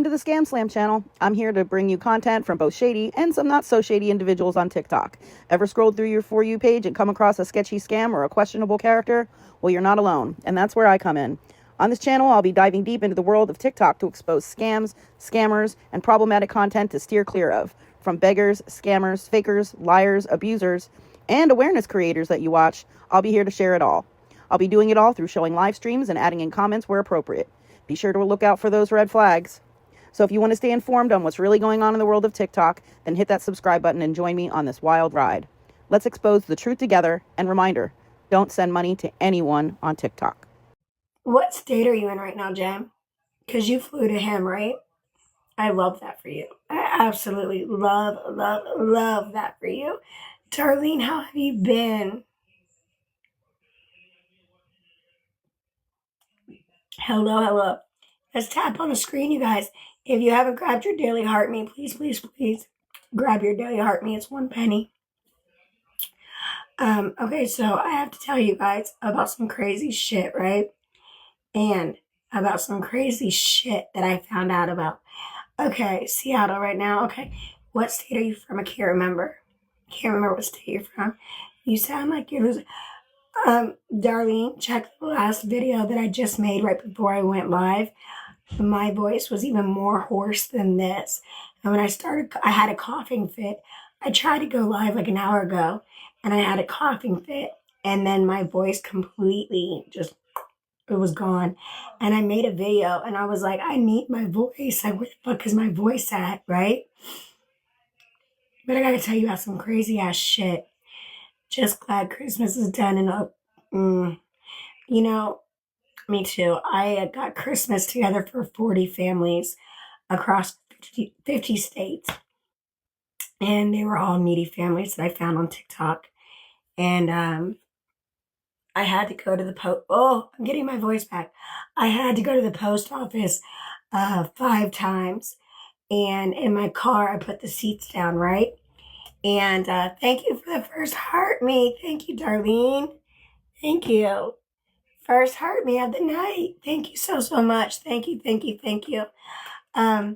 to the Scamslam channel. I'm here to bring you content from both shady and some not so shady individuals on TikTok. Ever scrolled through your For You page and come across a sketchy scam or a questionable character? Well, you're not alone, and that's where I come in. On this channel, I'll be diving deep into the world of TikTok to expose scams, scammers, and problematic content to steer clear of. From beggars, scammers, fakers, liars, abusers, and awareness creators that you watch, I'll be here to share it all. I'll be doing it all through showing live streams and adding in comments where appropriate. Be sure to look out for those red flags. So if you want to stay informed on what's really going on in the world of TikTok, then hit that subscribe button and join me on this wild ride. Let's expose the truth together, and reminder, don't send money to anyone on TikTok. What state are you in right now, Jen? Because you flew to him, right? I love that for you. I absolutely love that for you. Darlene, how have you been? Hello. Let's tap on the screen, you guys. If you haven't grabbed your daily heart me, please grab your daily heart me. It's 1 penny. Okay, so I have to tell you guys about some crazy shit, right? And about some crazy shit that I found out about. Okay, Seattle right now. Okay, what state are you from? I can't remember. What state you're from. You sound like you're losing. Darlene, check the last video that I just made right before I went live. My voice was even more hoarse than this. And when I started, I had a coughing fit. I tried to go live like an hour ago, and I had a coughing fit. And then my voice completely it was gone. And I made a video, and I was like, I need my voice. Like, where the fuck is my voice at, right? But I gotta tell you about some crazy ass shit. Just glad Christmas is done and you know, me too. I got Christmas together for 40 families across 50 states. And they were all needy families that I found on TikTok. And I had to go to the I'm getting my voice back. I had to go to the post office 5 times. And in my car, I put the seats down, right? And thank you for the first heart me. Thank you, Darlene. Thank you. First heart me of the night. Thank you so much. Thank you. I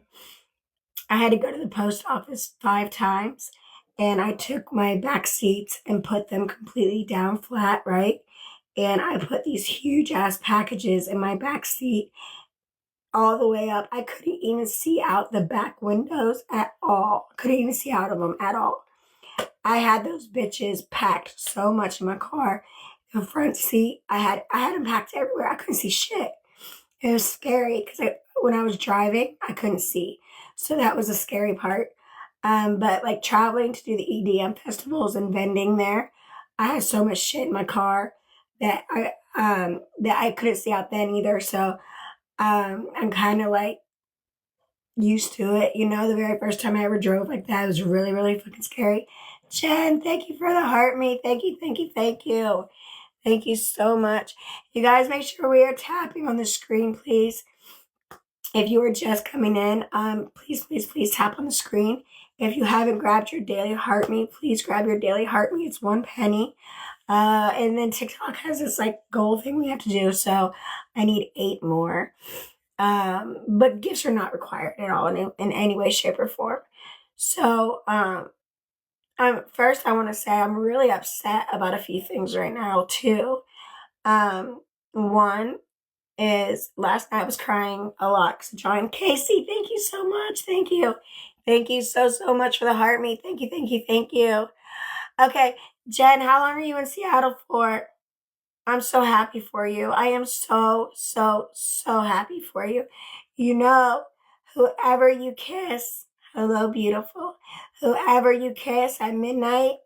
had to go to the post office 5 times, and I took my back seats and put them completely down flat, right? And I put these huge ass packages in my back seat all the way up. I couldn't even see out the back windows at all. Couldn't even see out of them at all. I had those bitches packed so much in my car. The front seat, I had them packed everywhere. I couldn't see shit. It was scary because when I was driving, I couldn't see. So that was a scary part. But like traveling to do the EDM festivals and vending there, I had so much shit in my car that I couldn't see out then either. So I'm kind of like used to it. You know, the very first time I ever drove like that, it was really, really fucking scary. Jen, thank you for the heart me. Thank you. Thank you so much. You guys make sure we are tapping on the screen, please. If you are just coming in, please tap on the screen. If you haven't grabbed your daily heart me, please grab your daily heart me. It's 1 penny. And then TikTok has this like goal thing we have to do. So I need 8 more. But gifts are not required at all in any way, shape, or form. So, first I want to say I'm really upset about a few things right now too. One is last night I was crying a lot because John Casey, thank you so much. Thank you so much for the heart me. Thank you. Okay, Jen, how long are you in Seattle for? I'm so happy for you. I am so happy for you. You know, whoever you kiss, hello, beautiful. Whoever you kiss at midnight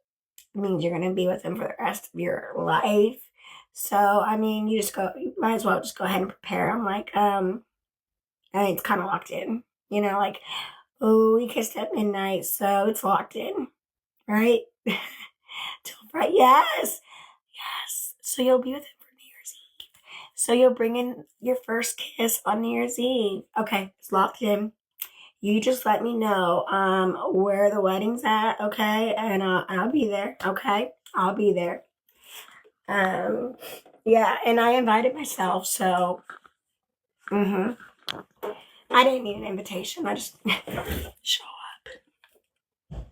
means you're going to be with them for the rest of your life. So, I mean, you might as well just go ahead and prepare. I'm like, it's kind of locked in, you know, like, oh, we kissed at midnight, so it's locked in, right? Till Friday, yes. So you'll be with him for New Year's Eve. So you'll bring in your first kiss on New Year's Eve. Okay, it's locked in. You just let me know where the wedding's at, okay? And I'll be there, okay? I'll be there. Yeah, and I invited myself, so I didn't need an invitation. I just show up.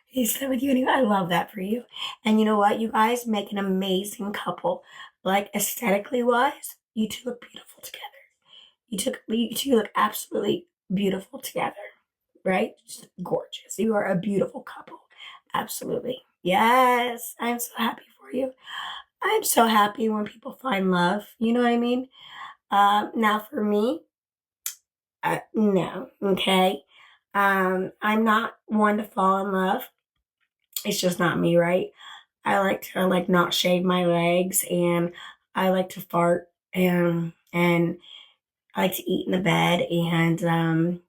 He said with you anyway. I love that for you. And you know what? You guys make an amazing couple. Like aesthetically wise, you two look beautiful together. You two look absolutely beautiful together. Right? Just gorgeous. You are a beautiful couple. Absolutely. Yes. I'm so happy for you. I'm so happy when people find love. You know what I mean? Now for me, no. Okay. I'm not one to fall in love. It's just not me, right? I like to like not shave my legs, and I like to fart, and I like to eat in the bed, and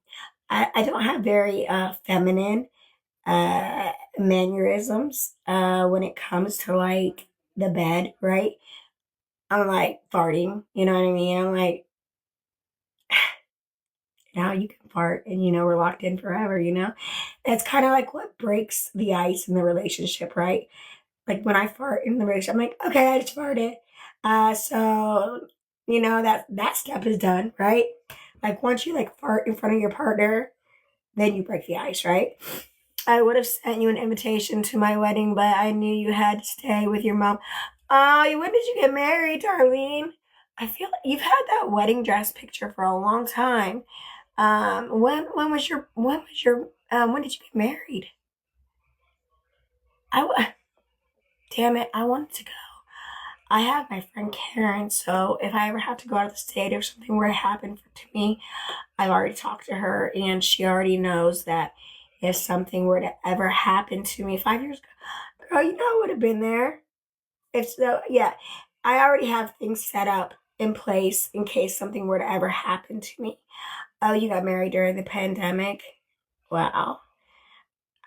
I don't have very feminine mannerisms when it comes to like the bed, right? I'm like farting, you know what I mean? I'm like, now you can fart and we're locked in forever, It's kind of like what breaks the ice in the relationship, right? Like when I fart in the relationship, I'm like, okay, I just farted. So that step is done, right? Like once you like fart in front of your partner, then you break the ice, right? I would have sent you an invitation to my wedding, but I knew you had to stay with your mom. Oh, when did you get married, Darlene? I feel like you've had that wedding dress picture for a long time. When did you get married? Damn it, I wanted to go. I have my friend Karen, so if I ever have to go out of the state or something were to happen to me, I've already talked to her, and she already knows that if something were to ever happen to me 5 years ago, girl, I would have been there. If so, yeah, I already have things set up in place in case something were to ever happen to me. Oh, you got married during the pandemic? Wow.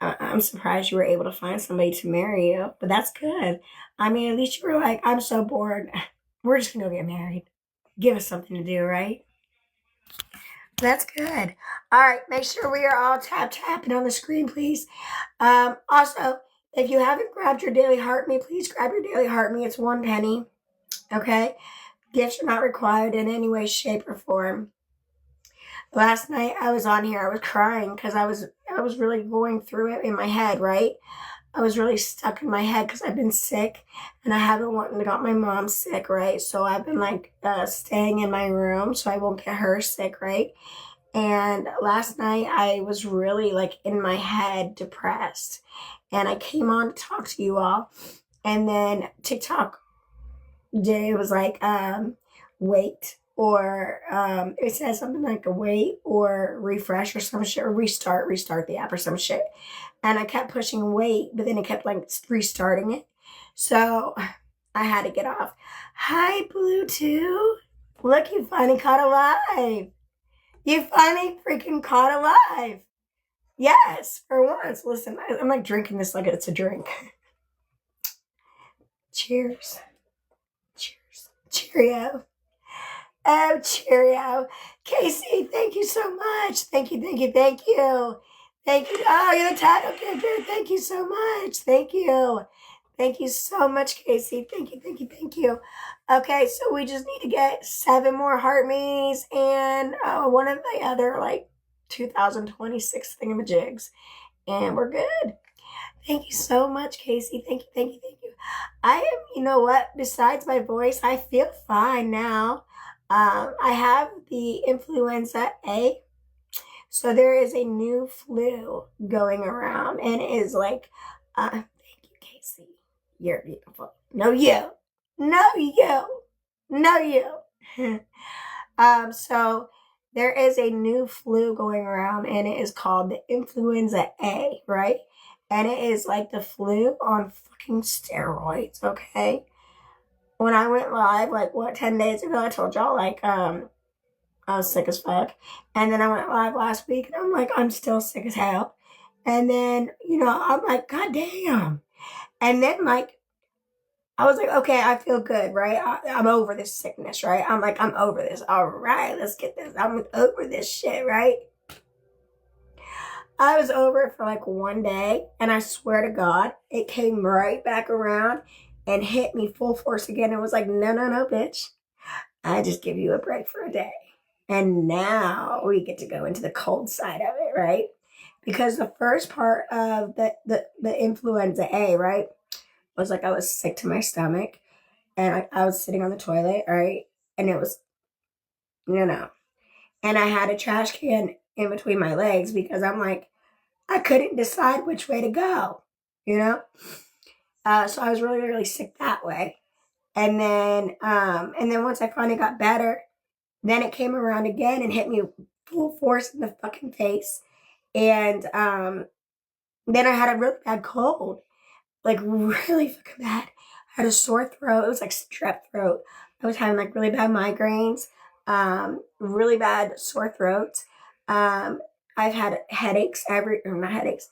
I'm surprised you were able to find somebody to marry you, but that's good. I mean, at least you were like, I'm so bored. We're just gonna go get married. Give us something to do, right? That's good. All right, make sure we are all tapping on the screen, please. Also, if you haven't grabbed your Daily Heart Me, please grab your Daily Heart Me. It's 1 penny. Okay? Gifts are not required in any way, shape, or form. Last night I was on here, I was crying because I was really going through it in my head, right? I was really stuck in my head because I've been sick and I haven't got my mom sick, right? So I've been like staying in my room so I won't get her sick, right? And last night I was really like in my head depressed, and I came on to talk to you all, and then TikTok day was like wait, or it says something like a wait or refresh or some shit, or restart the app or some shit, and I kept pushing wait, but then it kept like restarting it, so I had to get off. Hi Bluetooth, look, you finally caught alive. You finally freaking caught alive. Yes, for once. Listen, I'm like drinking this like it's a drink. Cheers. Cheers. Cheerio. Oh, Cheerio. Casey, thank you so much. Thank you, thank you, thank you. Thank you. Oh, you're the title. Okay, good. Thank you so much. Thank you. Thank you so much, Casey. Thank you, thank you, thank you. Okay, so we just need to get 7 more heart me's and one of the other like 2026 thingamajigs, and we're good. Thank you so much, Casey. Thank you, thank you, thank you. I am, you know what? Besides my voice, I feel fine now. I have the influenza A, so there is a new flu going around, and it is like, thank you, Casey. You're beautiful. No, you. No, you. No, you. So there is a new flu going around, and it is called the influenza A, right? And it is like the flu on fucking steroids, okay? When I went live, like 10 days ago, I told y'all like I was sick as fuck. And then I went live last week and I'm like, I'm still sick as hell. And then, I'm like, God damn. And then like I was like, okay, I feel good, right? I'm over this sickness, right? I'm like, I'm over this. All right, let's get this. I'm over this shit, right? I was over it for like 1 day, and I swear to God, it came right back around and hit me full force again. It was like, no, no, no, bitch. I just give you a break for a day. And now we get to go into the cold side of it, right? Because the first part of the influenza A, right, was like I was sick to my stomach and I was sitting on the toilet, right? And it was, and I had a trash can in between my legs because I'm like, I couldn't decide which way to go, you know? So I was really, really sick that way. And then once I finally got better, then it came around again and hit me full force in the fucking face. And then I had a really bad cold, like really fucking bad. I had a sore throat. It was like strep throat. I was having like really bad migraines, really bad sore throats. I've had headaches not headaches,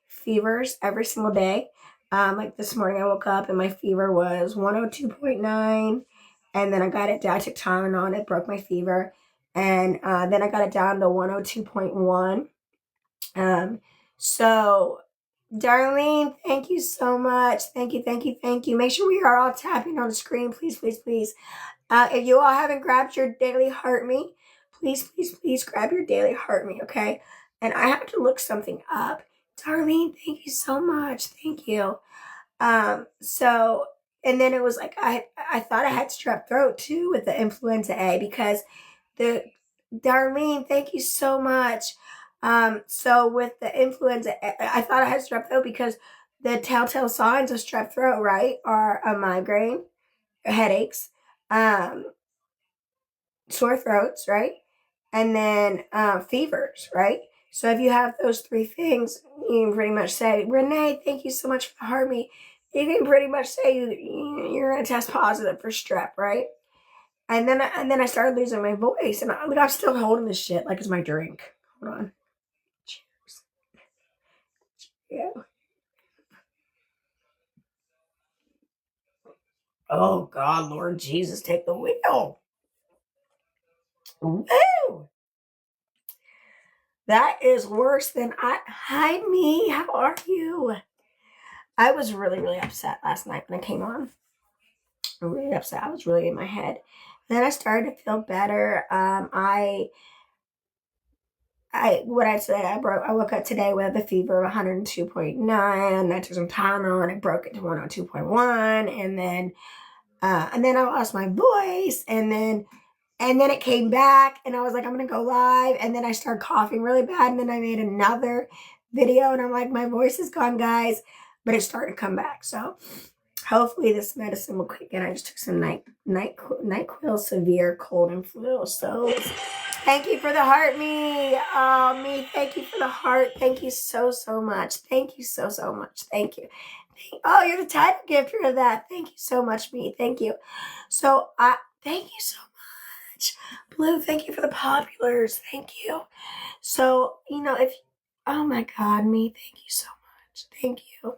fevers every single day. Like this morning I woke up and my fever was 102.9. And then I got it down. I took Tylenol and it broke my fever. And then I got it down to 102.1. So Darlene, thank you so much. Thank you, thank you, thank you. Make sure we are all tapping on the screen, please, please, please. If you all haven't grabbed your daily heart me, please, please, please grab your daily heart me, okay? And I have to look something up. Darlene, thank you so much. Thank you. So, and then it was like I thought I had strep throat too with the influenza A because the Darlene, thank you so much. So with the influenza, I thought I had strep throat because the telltale signs of strep throat, right, are a migraine, headaches, sore throats, right, and then fevers, right. So if you have those three things, you can pretty much say, Renee, thank you so much for the heart me. You can pretty much say you're going to test positive for strep, right? And then I started losing my voice, and I'm still holding this shit like it's my drink. Hold on. Cheers. Yeah. Oh God, Lord Jesus, take the wheel. Woo! That is worse than Hi, me. How are you? I was really, really upset last night when I came on. Really upset. I was really in my head. Then I started to feel better. What I say, I woke up today with a fever of 102.9. I took some Tylenol and it broke it to 102.1. And then I lost my voice. And then it came back and I was like, I'm going to go live. And then I started coughing really bad. And then I made another video and I'm like, my voice is gone, guys. But it started to come back. So hopefully this medicine will kick in. I just took some NyQuil severe cold and flu. So thank you for the heart, me. Me, thank you for the heart. Thank you so, so much. Thank you so, so much. Thank you. Oh, you're the title gift for that. Thank you so much, me. Thank you. So thank you so much. Blue, thank you for the populars. Thank you. So, oh my God, me, thank you so much. Thank you.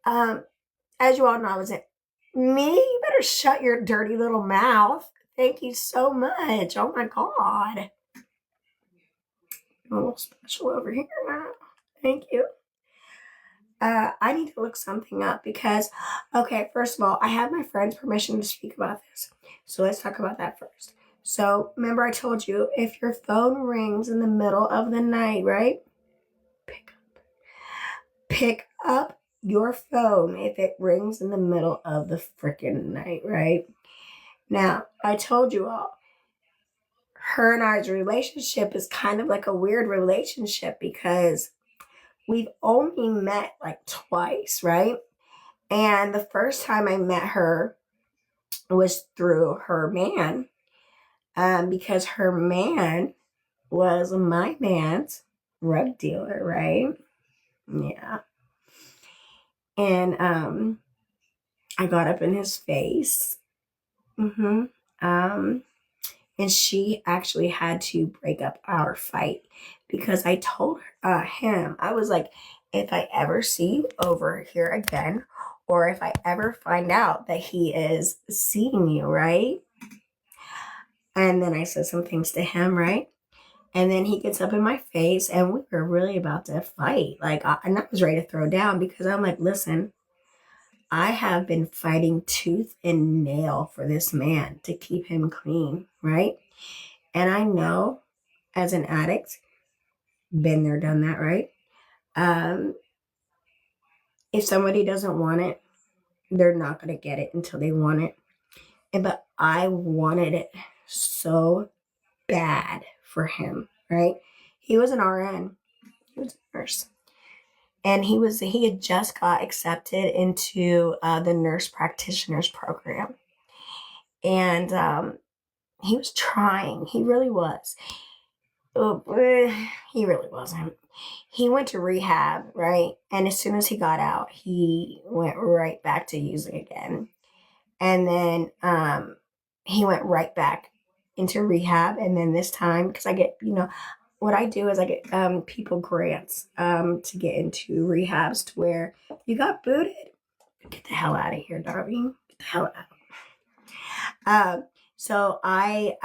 As you all know, me, you better shut your dirty little mouth. Thank you so much. Oh my God. A little special over here now. Thank you. I need to look something up because, okay, first of all, I have my friend's permission to speak about this. So let's talk about that first. So remember I told you, if your phone rings in the middle of the night, right? Pick up your phone if it rings in the middle of the freaking night, right? Now, I told you all, her and I's relationship is kind of like a weird relationship because we've only met like twice, right? And the first time I met her was through her man, because her man was my man's drug dealer, right? Yeah. And I got up in his face. And she actually had to break up our fight because I told him, I was like, if I ever see you over here again, or if I ever find out that he is seeing you, right? And then I said some things to him, right? And then he gets up in my face and we were really about to fight. And I was ready to throw down because I'm like, listen, I have been fighting tooth and nail for this man to keep him clean, right? And I know as an addict, been there, done that, right? Um, if somebody doesn't want it, they're not going to get it until they want it. But I wanted it so bad for him, right? He was an RN, he was a nurse. And he had just got accepted into the nurse practitioners program. And he was trying. He really was. He really wasn't. He went to rehab, right? And as soon as he got out, he went right back to using again. And then he went right back into rehab. And then this time, because I get, what I do is I get people grants to get into rehabs to where you got booted. Get the hell out of here, darling. Get the hell out. So I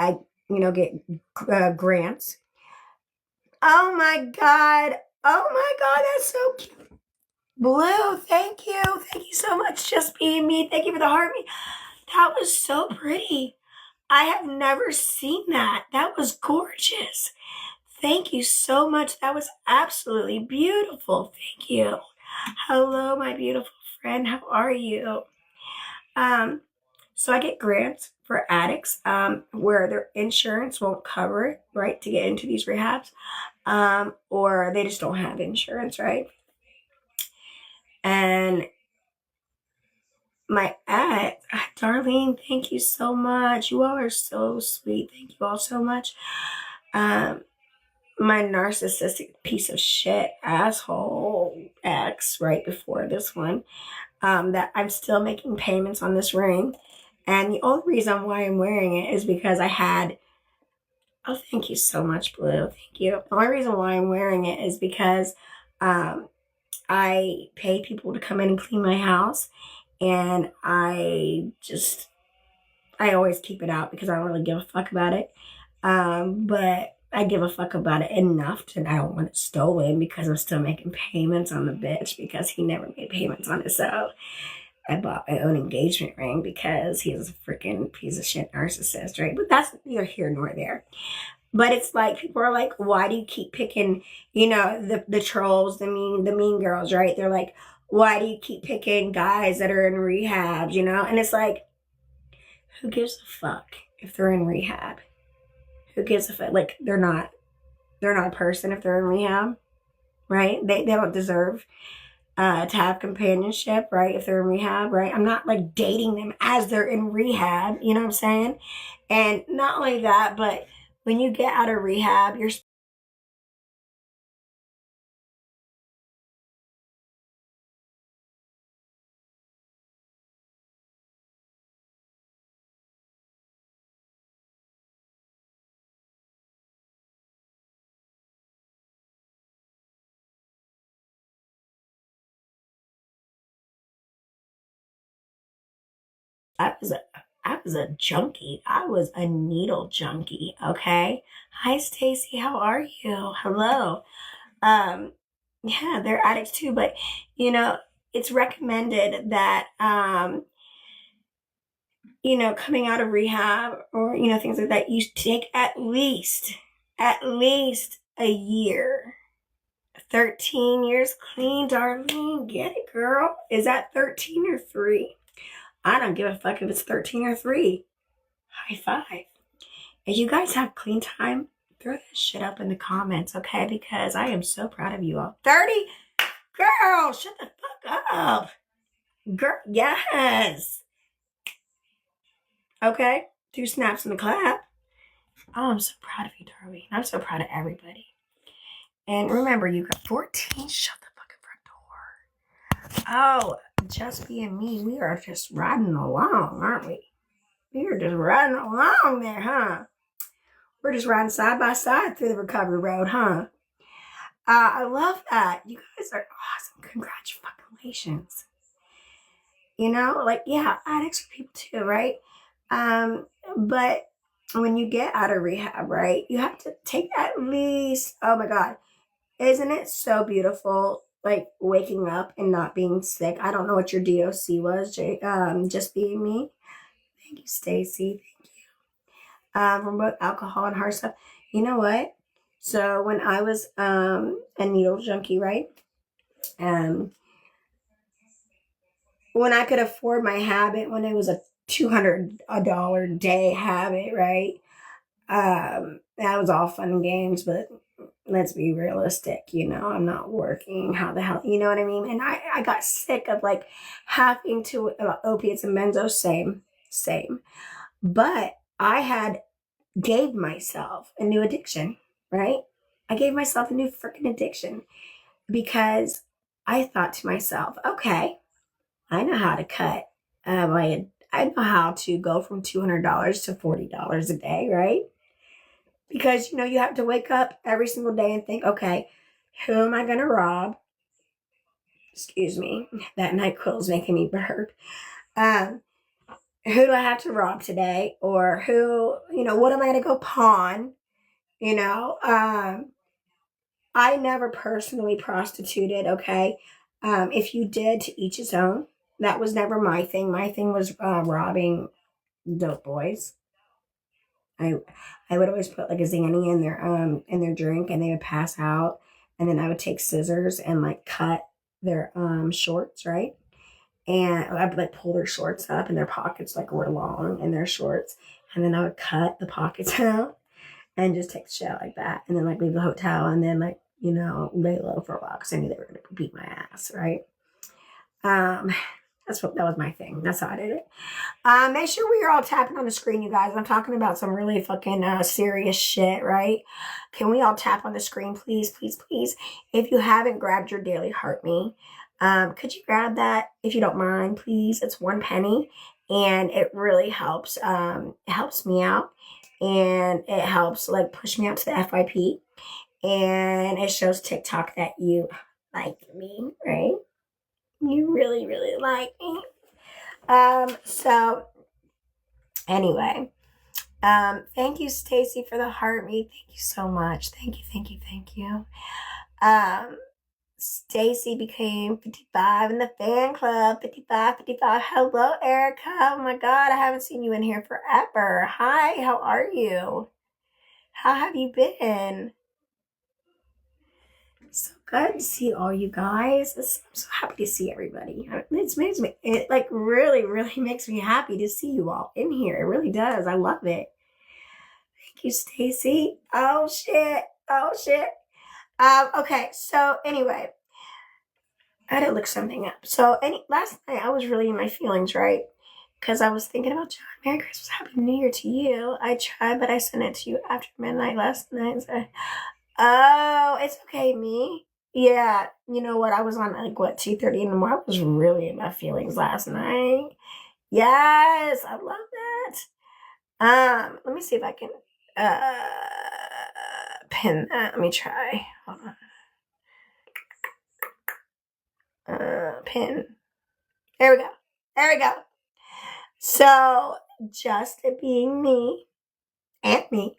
get grants. Oh my God. Oh my God, that's so cute. Blue, thank you. Thank you so much. Just being me. Thank you for the heart. That was so pretty. I have never seen that. That was gorgeous. Thank you so much. That was absolutely beautiful. Thank you. Hello, my beautiful friend. How are you? So I get grants for addicts where their insurance won't cover it, right, to get into these rehabs, or they just don't have insurance, right? And my aunt, Darlene, thank you so much. You all are so sweet. Thank you all so much. My narcissistic piece of shit asshole ex right before this one, that I'm still making payments on this ring. And the only reason why I'm wearing it is because I had, oh, thank you so much, Blue. Thank you. The only reason why I'm wearing it is because I pay people to come in and clean my house. And I always keep it out because I don't really give a fuck about it. But I give a fuck about it enough I don't want it stolen because I'm still making payments on the bitch because he never made payments on it. So I bought my own engagement ring because he's a freaking piece of shit narcissist, right? But that's neither here nor there. But it's like people are like, why do you keep picking, the trolls, the mean girls, right? They're like, why do you keep picking guys that are in rehab, And it's like, who gives a fuck if they're in rehab? Who gives a fuck? Like, they're not a person if they're in rehab, right? They don't deserve to have companionship, right? If they're in rehab, right? I'm not like dating them as they're in rehab, you know what I'm saying? And not only that, but when you get out of rehab, you're I was a junkie. I was a needle junkie. Okay. Hi, Stacy. How are you? Hello. Yeah, they're addicts too, but it's recommended that coming out of rehab or things like that, you take at least a year. 13 years clean, Darlene. Get it, girl. Is that 13 or 3? I don't give a fuck if it's 13 or 3. High five. If you guys have clean time, throw that shit up in the comments, okay? Because I am so proud of you all. 30? Girl, shut the fuck up. Girl, yes. Okay? 2 snaps in the clap. Oh, I'm so proud of you, Darlene. I'm so proud of everybody. And remember, you got 14. Shut the fucking front door. Oh, just being me. We are just riding along, aren't we? We are just riding along there, huh? We're just riding side by side through the recovery road, huh? I love that. You guys are awesome. Congratulations. Yeah, addicts are people too, right? But when you get out of rehab, right, you have to take at least, oh my God, isn't it so beautiful? Like waking up and not being sick. I don't know what your DOC was, just being me. Thank you, Stacy. Thank from both alcohol and hard stuff. You know what? So when I was a needle junkie, right? Um, when I could afford my habit, when it was a $200 day habit, right? That was all fun and games, but let's be realistic, I'm not working. How the hell, you know what I mean? And I got sick of like having to, opiates and benzos, same. But I had gave myself a new addiction, right? I gave myself a new freaking addiction because I thought to myself, okay, I know how to cut. I know how to go from $200 to $40 a day, right? Because you have to wake up every single day and think, okay, who am I going to rob? Excuse me, that NyQuil is making me burp. Um, who do I have to rob today? Or what am I going to go pawn? I never personally prostituted, okay? If you did, to each his own. That was never my thing. My thing was robbing dope boys. I I would always put like a Xanny in their drink, and they would pass out, and then I would take scissors and like cut their shorts, right? And I'd like pull their shorts up, and their pockets like were long in their shorts, and then I would cut the pockets out and just take the shit out like that, and then like leave the hotel, and then like lay low for a while because I knew they were gonna beat my ass, right? Um, that was my thing. That's how I did it. Make sure we are all tapping on the screen, you guys. I'm talking about some really fucking serious shit, right? Can we all tap on the screen, please, please, please? If you haven't grabbed your daily heart me, could you grab that if you don't mind, please? It's 1 penny, and it really helps. It helps me out, and it helps like push me out to the FYP, and it shows TikTok that you like me, right? You really, really like me. So anyway, thank you, Stacy, for the heart me. Thank you so much. Thank you, thank you, thank you. Stacy became 55 in the fan club. 55, 55. Hello, Erica. Oh my God, I haven't seen you in here forever. Hi, how are you? How have you been? So good to see all you guys. I'm so happy to see everybody. It like really, really makes me happy to see you all in here. It really does. I love it. Thank you, Stacy. Oh shit. Okay, so anyway, I had to look something up. So last night I was really in my feelings, right? Because I was thinking about John. Merry Christmas, Happy New Year to you. I tried, but I sent it to you after midnight last night. So, oh, it's okay, me. Yeah, you know what? I was on like 2:30 in the morning. I was really in my feelings last night. Yes, I love that. Let me see if I can pin that. Let me try. Hold on. Pin. There we go. There we go. So just being me and me.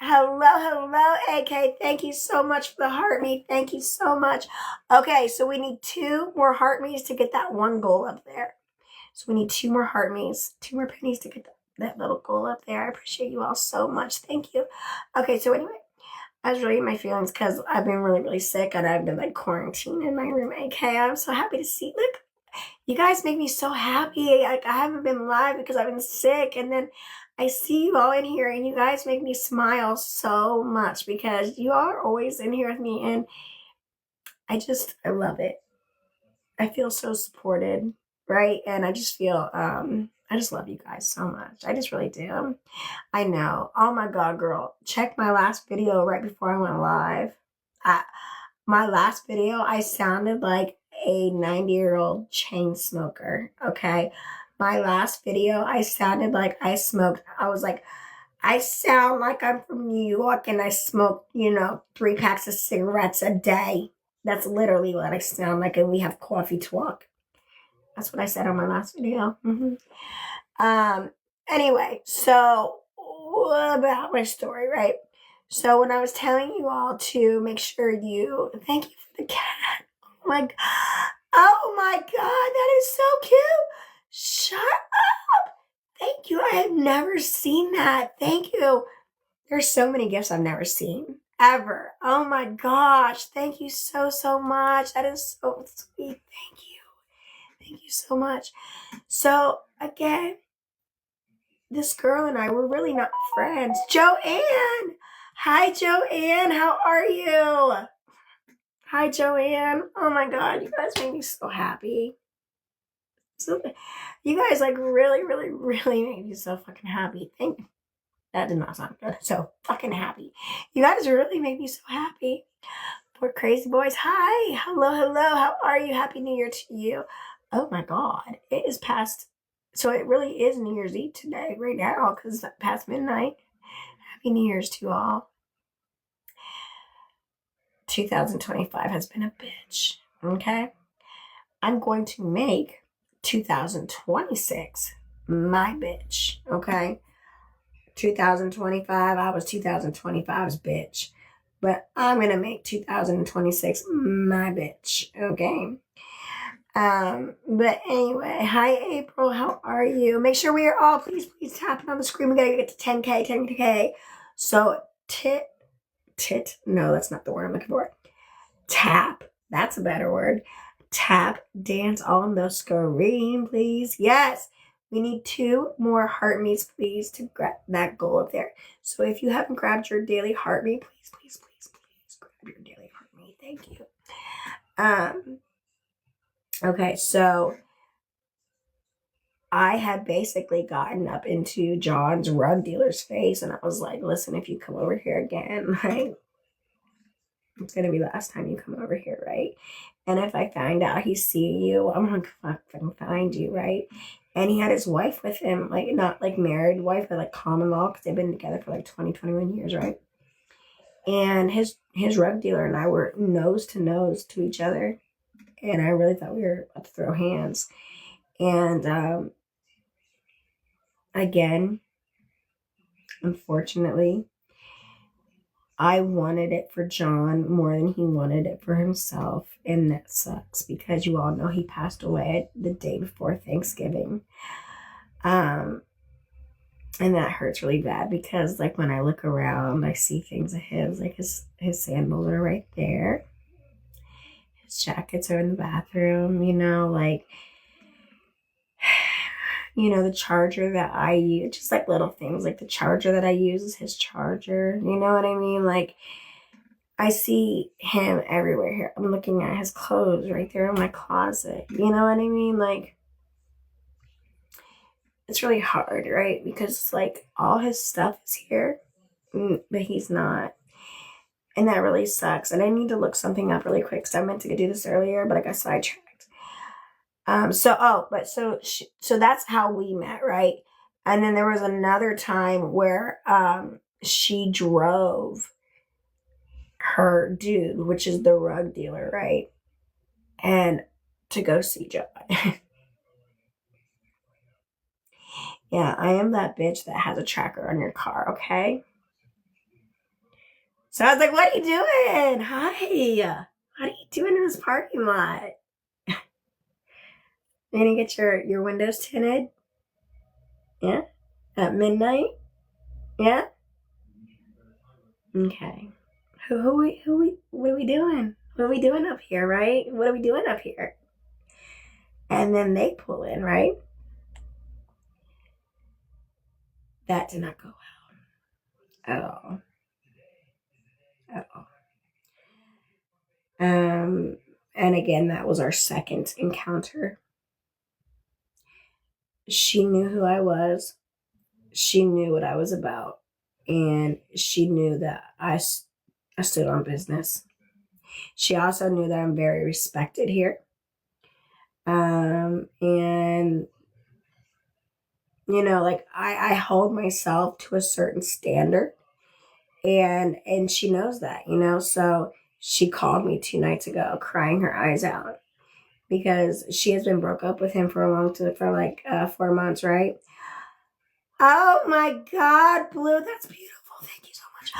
Hello, AK. Thank you so much for the heart me. Thank you so much. Okay, so we need 2 more heart me's to get that one goal up there. So we need 2 more heart me's, 2 more pennies to get that little goal up there. I appreciate you all so much. Thank you. Okay, so anyway, I was really in my feelings because I've been really, really sick, and I've been like quarantined in my room. AK, I'm so happy to see. Look, you guys make me so happy. Like, I haven't been live because I've been sick, and then I see you all in here, and you guys make me smile so much because you all are always in here with me, and I love it. I feel so supported, right? And I just feel, I just love you guys so much. I just really do. I know. Oh my God, girl. Check my last video right before I went live. My last video, I sounded like a 90-year-old chain smoker, okay? My last video, I sounded like I smoked. I was like, I sound like I'm from New York and I smoke, 3 packs of cigarettes a day. That's literally what I sound like, and we have coffee talk. That's what I said on my last video. Anyway, so what about my story, right? So when I was telling you all to make sure thank you for the cat. Oh my God, that is so cute. Shut up. Thank Thank you. I have never seen that. Thank you. There's so many gifts I've never seen. Ever. Oh my gosh. Thank you so, so much. That is so sweet. Thank you. Thank you so much. So, again, this girl and I were really not friends. Joanne! Hi, Joanne. How are you? Hi, Joanne. Oh my God. You guys make me so happy. So, you guys like really, really, really make me so fucking happy. Thank you. That did not sound good. So fucking happy. You guys really make me so happy. Poor crazy boys. Hi. Hello, hello. How are you? Happy New Year to you. Oh my God. It is past. So it really is New Year's Eve today, right now, because it's past midnight. Happy New Year's to you all. 2025 has been a bitch. Okay? I'm going to make 2026 my bitch. Okay? 2025, I was 2025's bitch. But I'm going to make 2026 my bitch. Okay? But anyway, hi April, how are you? Make sure we are all, please tapping on the screen. We gotta get to 10K. So no, that's not the word I'm looking for. Tap, that's a better word. Tap, dance on the screen, please. Yes, we need 2 more heart meets, please, to grab that goal up there. So if you haven't grabbed your daily heart meet, please grab your daily heart meet. Thank you. Okay, so I had basically gotten up into John's rug dealer's face, and I was like, listen, if you come over here again, right, it's going to be the last time you come over here, right? And if I find out he's seeing you, I'm going to fucking find you, right? And he had his wife with him, like, not like married wife, but like common law, because they've been together for like 21 years, right? And his rug dealer and I were nose to nose to each other. And I really thought we were about to throw hands. And again, unfortunately, I wanted it for John more than he wanted it for himself. And that sucks because you all know he passed away the day before Thanksgiving. And that hurts really bad because like when I look around, I see things of his, like his sandals are right there. His jackets are in the bathroom, like, the charger that I use, just like little things, like the charger that I use is his charger. You know what I mean? Like, I see him everywhere here. I'm looking at his clothes right there in my closet. You know what I mean? Like, it's really hard, right? Because, like, all his stuff is here, but he's not. And that really sucks. And I need to look something up really quick because I meant to do this earlier, but I got sidetracked. So that's how we met, right? And then there was another time where she drove her dude, which is the rug dealer, right? And to go see John. Yeah, I am that bitch that has a tracker on your car, okay? So I was like, what are you doing? Hi. What are you doing in this parking lot? You're gonna get your windows tinted? Yeah? At midnight? Yeah? Okay. What are we doing? What are we doing up here, right? What are we doing up here? And then they pull in, right? That did not go well at all. At all. And again, that was our second encounter. She knew who I was. She knew what I was about. And she knew that I stood on business. She also knew that I'm very respected here. And like I hold myself to a certain standard, and she knows that, so she called me 2 nights ago crying her eyes out because she has been broke up with him for 4 months, right? Oh my God, Blue, that's beautiful. Thank you so much.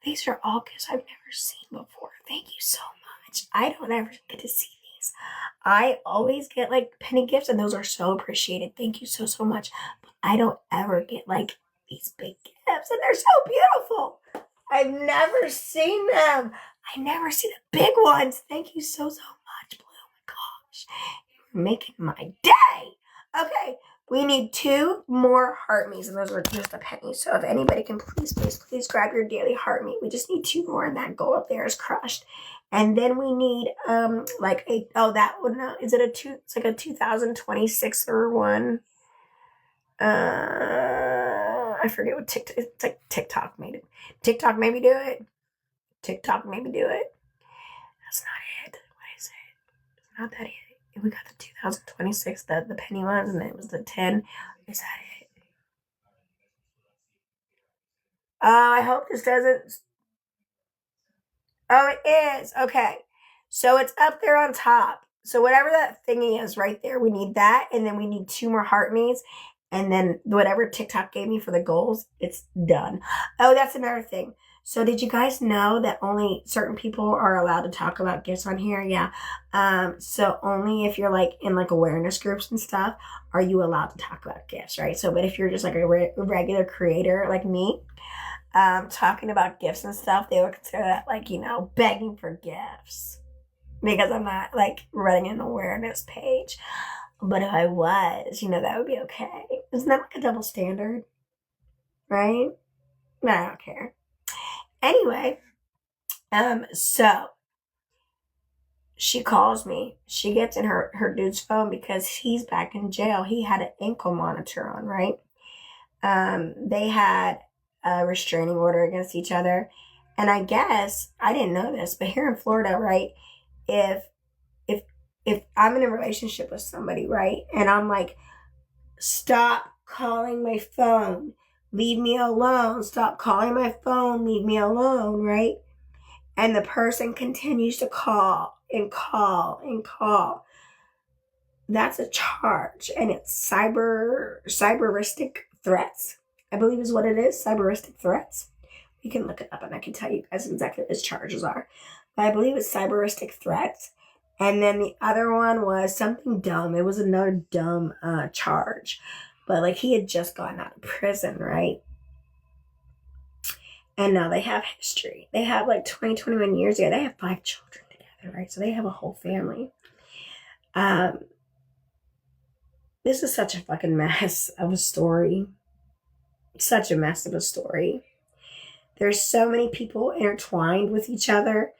These are all gifts I've never seen before. Thank you so much. I don't ever get to see pennies. I always get like penny gifts, and those are so appreciated. Thank you so, so much. But I don't ever get like these big gifts, and they're so beautiful. I've never seen them. I never see the big ones. Thank you so, so much, Blue. Oh my gosh. You're making my day. Okay, we need 2 more heart me's, and those are just a penny. So if anybody can please grab your daily heart me. We just need 2 more, and that goal up there is crushed. And then we need like that one. Is it it's like a 2026 one? I forget what TikTok. It's like TikTok made it. TikTok maybe do it. TikTok maybe do it. That's not it. What is it? It's not that it. We got the 2026, the penny ones, and then it was the 10. Is that it? Oh, I hope this doesn't. Oh, it is. Okay. So it's up there on top. So whatever that thingy is right there, we need that. And then we need 2 more heart me's. And then whatever TikTok gave me for the goals, it's done. Oh, that's another thing. So did you guys know that only certain people are allowed to talk about gifts on here? Yeah. So only if you're like in like awareness groups and stuff are you allowed to talk about gifts, right? So, but if you're just like a regular creator like me, talking about gifts and stuff, they would consider that like, begging for gifts because I'm not like running an awareness page. But if I was, that would be okay. Isn't that like a double standard? Right? No, I don't care. Anyway, so she calls me. She gets in her dude's phone because he's back in jail. He had an ankle monitor on, right? They had a restraining order against each other. And I guess, I didn't know this, but here in Florida, right, if I'm in a relationship with somebody, right, and I'm like, stop calling my phone, leave me alone, stop calling my phone, leave me alone, right, and the person continues to call and call and call, that's a charge, and it's cyberistic threats, I believe is what it is, cyberistic threats. You can look it up and I can tell you guys exactly what his charges are. But I believe it's cyberistic threats. And then the other one was something dumb. It was another dumb charge. But like he had just gotten out of prison, right? And now they have history. They have like 21 years ago. They have 5 children together, right? So they have a whole family. This is such a fucking mess of a story. Such a mess of a story. There's so many people intertwined with each other.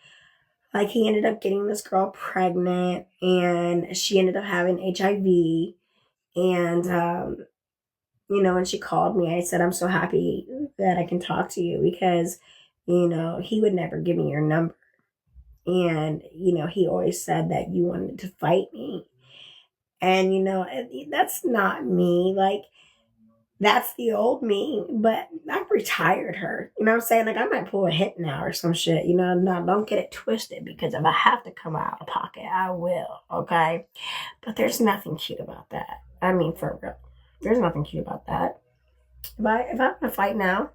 Like he ended up getting this girl pregnant and she ended up having HIV. And, when she called me, I said, I'm so happy that I can talk to you because, he would never give me your number. And, he always said that you wanted to fight me. And, that's not me. Like, that's the old me, but I've retired her. You know what I'm saying? Like, I might pull a hit now or some shit. No, don't get it twisted because if I have to come out of pocket, I will, okay? But there's nothing cute about that. I mean, for real. There's nothing cute about that. If I'm going to fight now,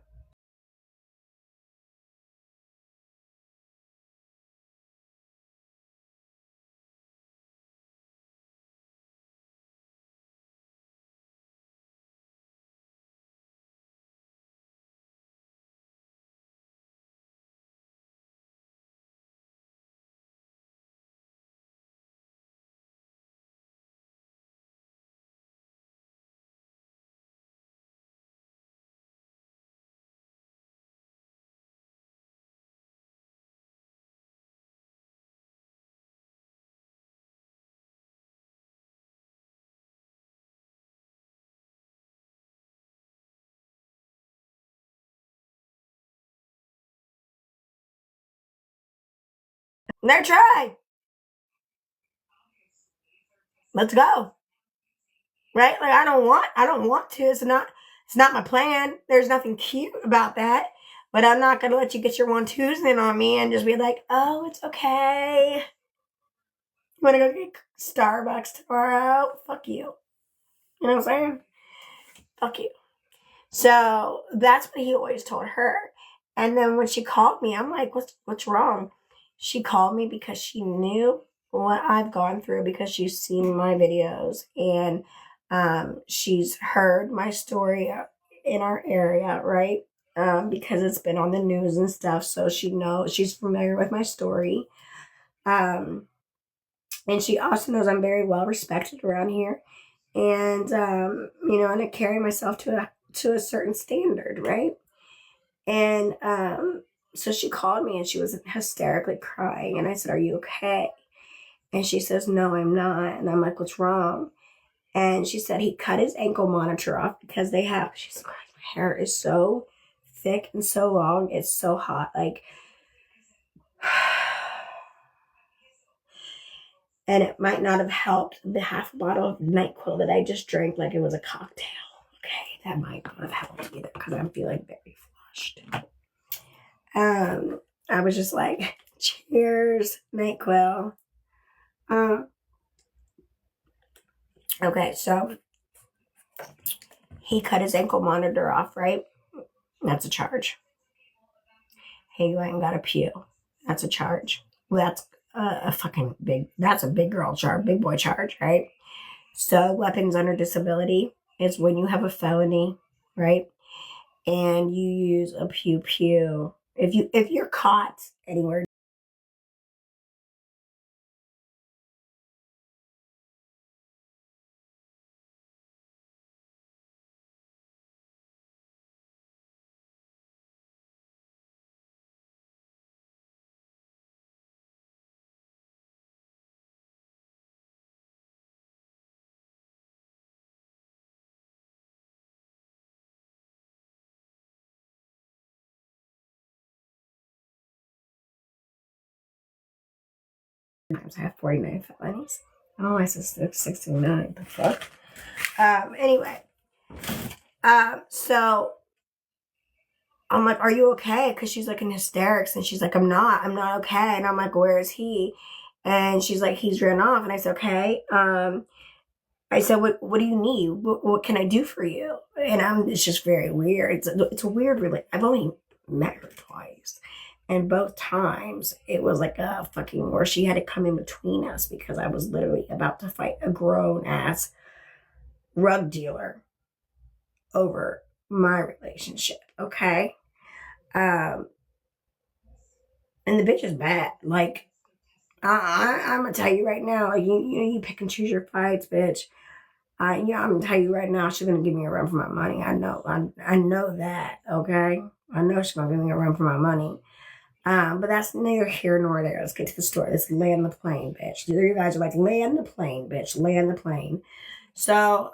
they're try. Let's go. Right? Like I don't want to. It's not my plan. There's nothing cute about that. But I'm not gonna let you get your 1-2s in on me and just be like, oh, it's okay. You wanna go get Starbucks tomorrow? Fuck you. You know what I'm saying? Fuck you. So that's what he always told her. And then when she called me, I'm like, what's wrong? She called me because she knew what I've gone through because she's seen my videos and she's heard my story in our area, right? Because it's been on the news and stuff, so she's familiar with my story. And she also knows I'm very well respected around here, and and I carry myself to a certain standard, right? And so she called me and she was hysterically crying, and I said, "Are you okay?" And she says, "No, I'm not." And I'm like, "What's wrong?" And she said he cut his ankle monitor off because she's like, my hair is so thick and so long, it's so hot, like, and it might not have helped the half bottle of NyQuil that I just drank like it was a cocktail. Okay, that might not have helped either because I'm feeling very flushed. I was just like, cheers, NyQuil. Okay, so he cut his ankle monitor off, right? That's a charge. He went and got a pew. That's a charge. Well, that's that's a big girl charge, big boy charge, right? So weapons under disability is when you have a felony, right? And you use a pew pew. If you're caught anywhere. Times I have 49 felonies. Oh, I said 69. The fuck? Anyway. So I'm like, "Are you okay?" Because she's like in hysterics, and she's like, I'm not okay. And I'm like, "Where is he?" And she's like, "He's ran off." And I said, "Okay." I said, what do you need? What can I do for you?" And it's just very weird. It's a weird I've only met her twice. And both times it was like a fucking where she had to come in between us because I was literally about to fight a grown ass drug dealer over my relationship. Okay. And the bitch is bad. Like, I'm gonna tell you right now, like, you pick and choose your fights, bitch. I'm gonna tell you right now, she's gonna give me a run for my money. I know that. Okay, I know she's gonna give me a run for my money. But that's neither here nor there. Let's get to the story. Let's land the plane, bitch. You guys are like, land the plane, bitch. Land the plane. So,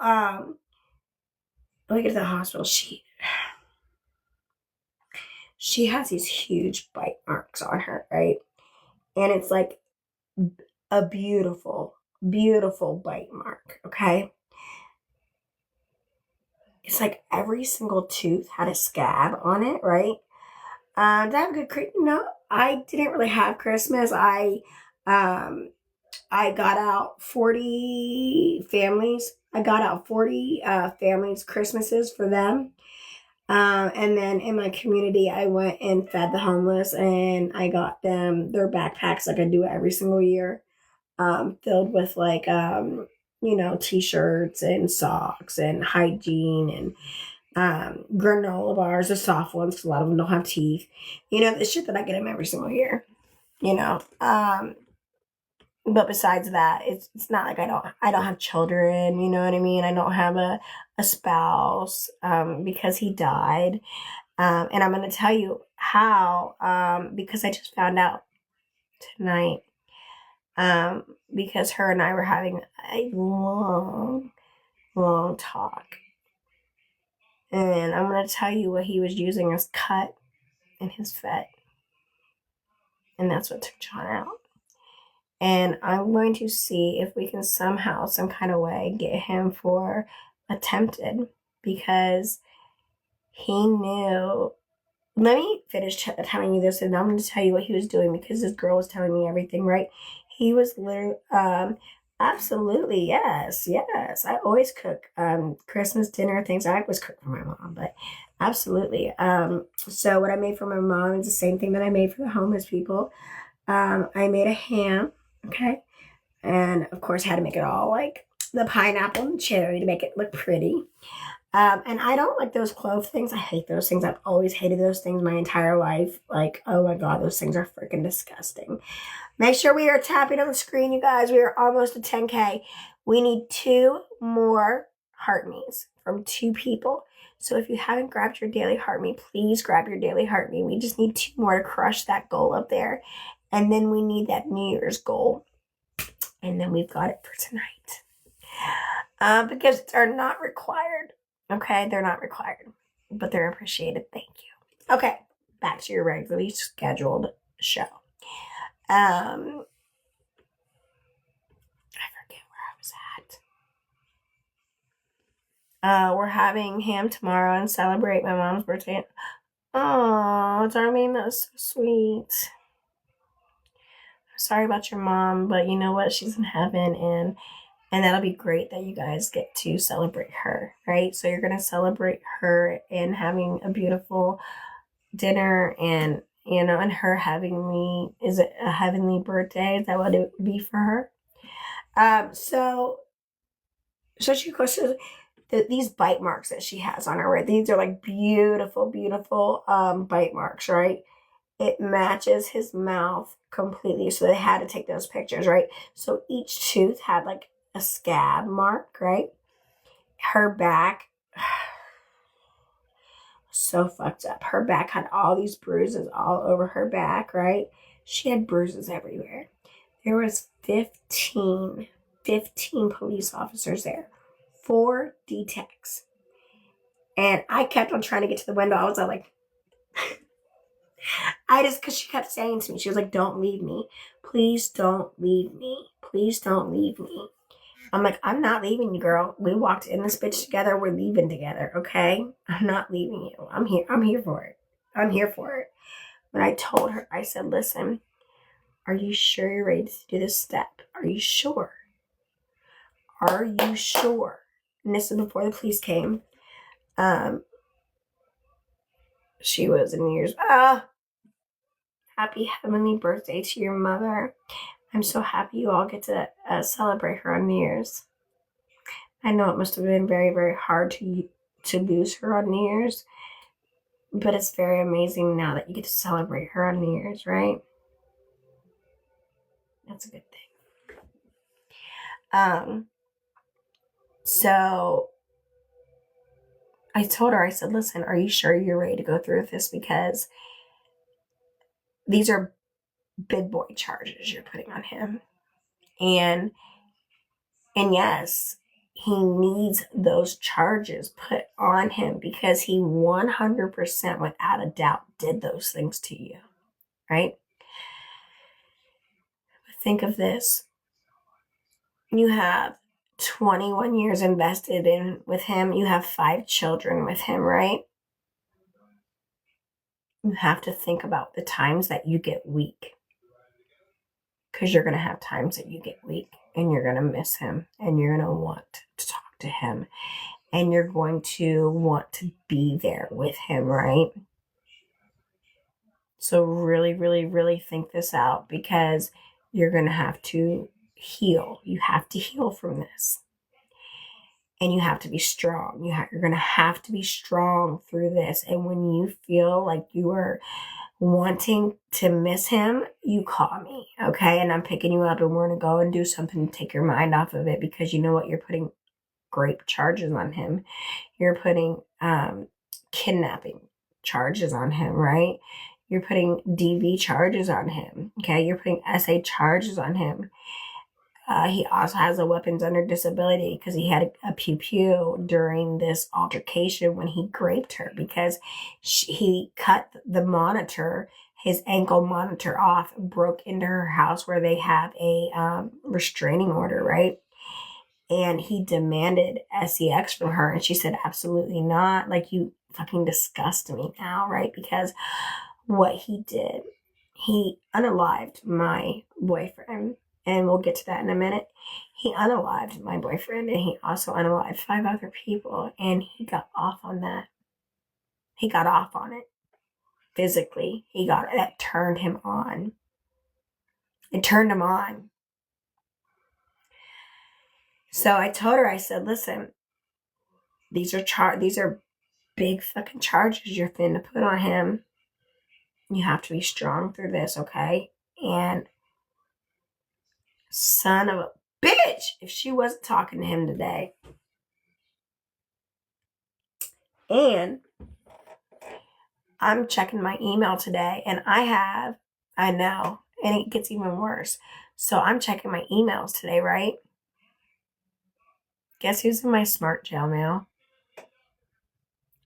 when we get to the hospital, she has these huge bite marks on her, right? And it's like a beautiful, beautiful bite mark, okay? It's like every single tooth had a scab on it, right? Did I have a good Christmas? No, I didn't really have Christmas. I got out 40 families. I got out 40 families Christmases for them. And then in my community, I went and fed the homeless, and I got them their backpacks like I do every single year, filled with like t-shirts and socks and hygiene and granola bars, the soft ones, 'cause a lot of them don't have teeth. The shit that I get them every single year. You know, but besides that, it's not like I don't have children. You know what I mean? I don't have a spouse because he died. And I'm gonna tell you how because I just found out tonight. Because her and I were having a long, long talk. And I'm going to tell you what he was using as cut in his fet. And that's what took John out. And I'm going to see if we can somehow, some kind of way, get him for attempted. Because he knew. Let me finish telling you this, and I'm going to tell you what he was doing because this girl was telling me everything, right? He was literally, absolutely, yes. I always cook Christmas dinner things. I always cook for my mom, but absolutely. So what I made for my mom is the same thing that I made for the homeless people. I made a ham, okay? And of course, had to make it all like the pineapple and cherry to make it look pretty. And I don't like those clove things. I hate those things. I've always hated those things my entire life. Like, oh my God, those things are freaking disgusting. Make sure we are tapping on the screen, you guys. We are almost at 10K. We need 2 more heart me's from 2 people. So if you haven't grabbed your daily heart me, please grab your daily heart me. We just need 2 more to crush that goal up there. And then we need that New Year's goal. And then we've got it for tonight. Because they're not required. Okay, they're not required. But they're appreciated. Thank you. Okay, back to your regularly scheduled show. I forget where I was at. We're having ham tomorrow and celebrate my mom's birthday. Oh, Darlene, that's so sweet. Sorry about your mom, but you know what? She's in heaven, and that'll be great that you guys get to celebrate her, right? So you're going to celebrate her and having a beautiful dinner, and, you know, and her having is it a heavenly birthday? Is that what it would be for her? So she questions these bite marks that she has on her, right? These are like beautiful, beautiful bite marks, right? It matches his mouth completely. So they had to take those pictures, right? So each tooth had like a scab mark, right? Her back, so fucked up. Her back had all these bruises all over her back, right? She had bruises everywhere. There was 15 police officers there, 4 detectives. And I kept on trying to get to the window. I was like, because she kept saying to me, she was like, don't leave me. Please don't leave me. Please don't leave me. I'm like, I'm not leaving you, girl. We walked in this bitch together. We're leaving together, okay? I'm not leaving you. I'm here for it. I'm here for it. But I told her, I said, listen, are you sure you're ready to do this step? Are you sure? Are you sure? And this is before the police came. She was in years. Happy heavenly birthday to your mother. I'm so happy you all get to celebrate her on New Year's. I know it must have been very, very hard to lose her on New Year's, but it's very amazing now that you get to celebrate her on New Year's, right? That's a good thing. So I told her, I said, listen, are you sure you're ready to go through with this? Because these are big boy charges you're putting on him. And yes, he needs those charges put on him because he 100% without a doubt did those things to you, right? But think of this. You have 21 years invested in with him. You have 5 children with him, right? You have to think about the times that you get weak. Because you're going to have times that you get weak and you're going to miss him and you're going to want to talk to him and you're going to want to be there with him, right? So really, really, really think this out because you're going to have to heal. You have to heal from this. And you have to be strong. You're going to have to be strong through this. And when you feel like you are wanting to miss him, you call me, okay? And I'm picking you up and we're going to go and do something to take your mind off of it because you know what? You're putting great charges on him. You're putting kidnapping charges on him, right? You're putting DV charges on him, okay? You're putting SA charges on him. He also has a weapons under disability because he had a pew-pew during this altercation when he raped her because he cut the monitor, his ankle monitor off, broke into her house where they have a restraining order, right? And he demanded sex from her and she said, absolutely not. Like, you fucking disgust me now, right? Because what he did, he unalived my boyfriend. And we'll get to that in a minute. He unalived my boyfriend and he also unalived 5 other people. And he got off on that. He got off on it. Physically. That turned him on. It turned him on. So I told her, I said, listen, these are big fucking charges you're finna put on him. You have to be strong through this, okay? And son of a bitch, if she wasn't talking to him today. And I'm checking my email today, and I know, and it gets even worse. So I'm checking my emails today, right? Guess who's in my smart jail mail?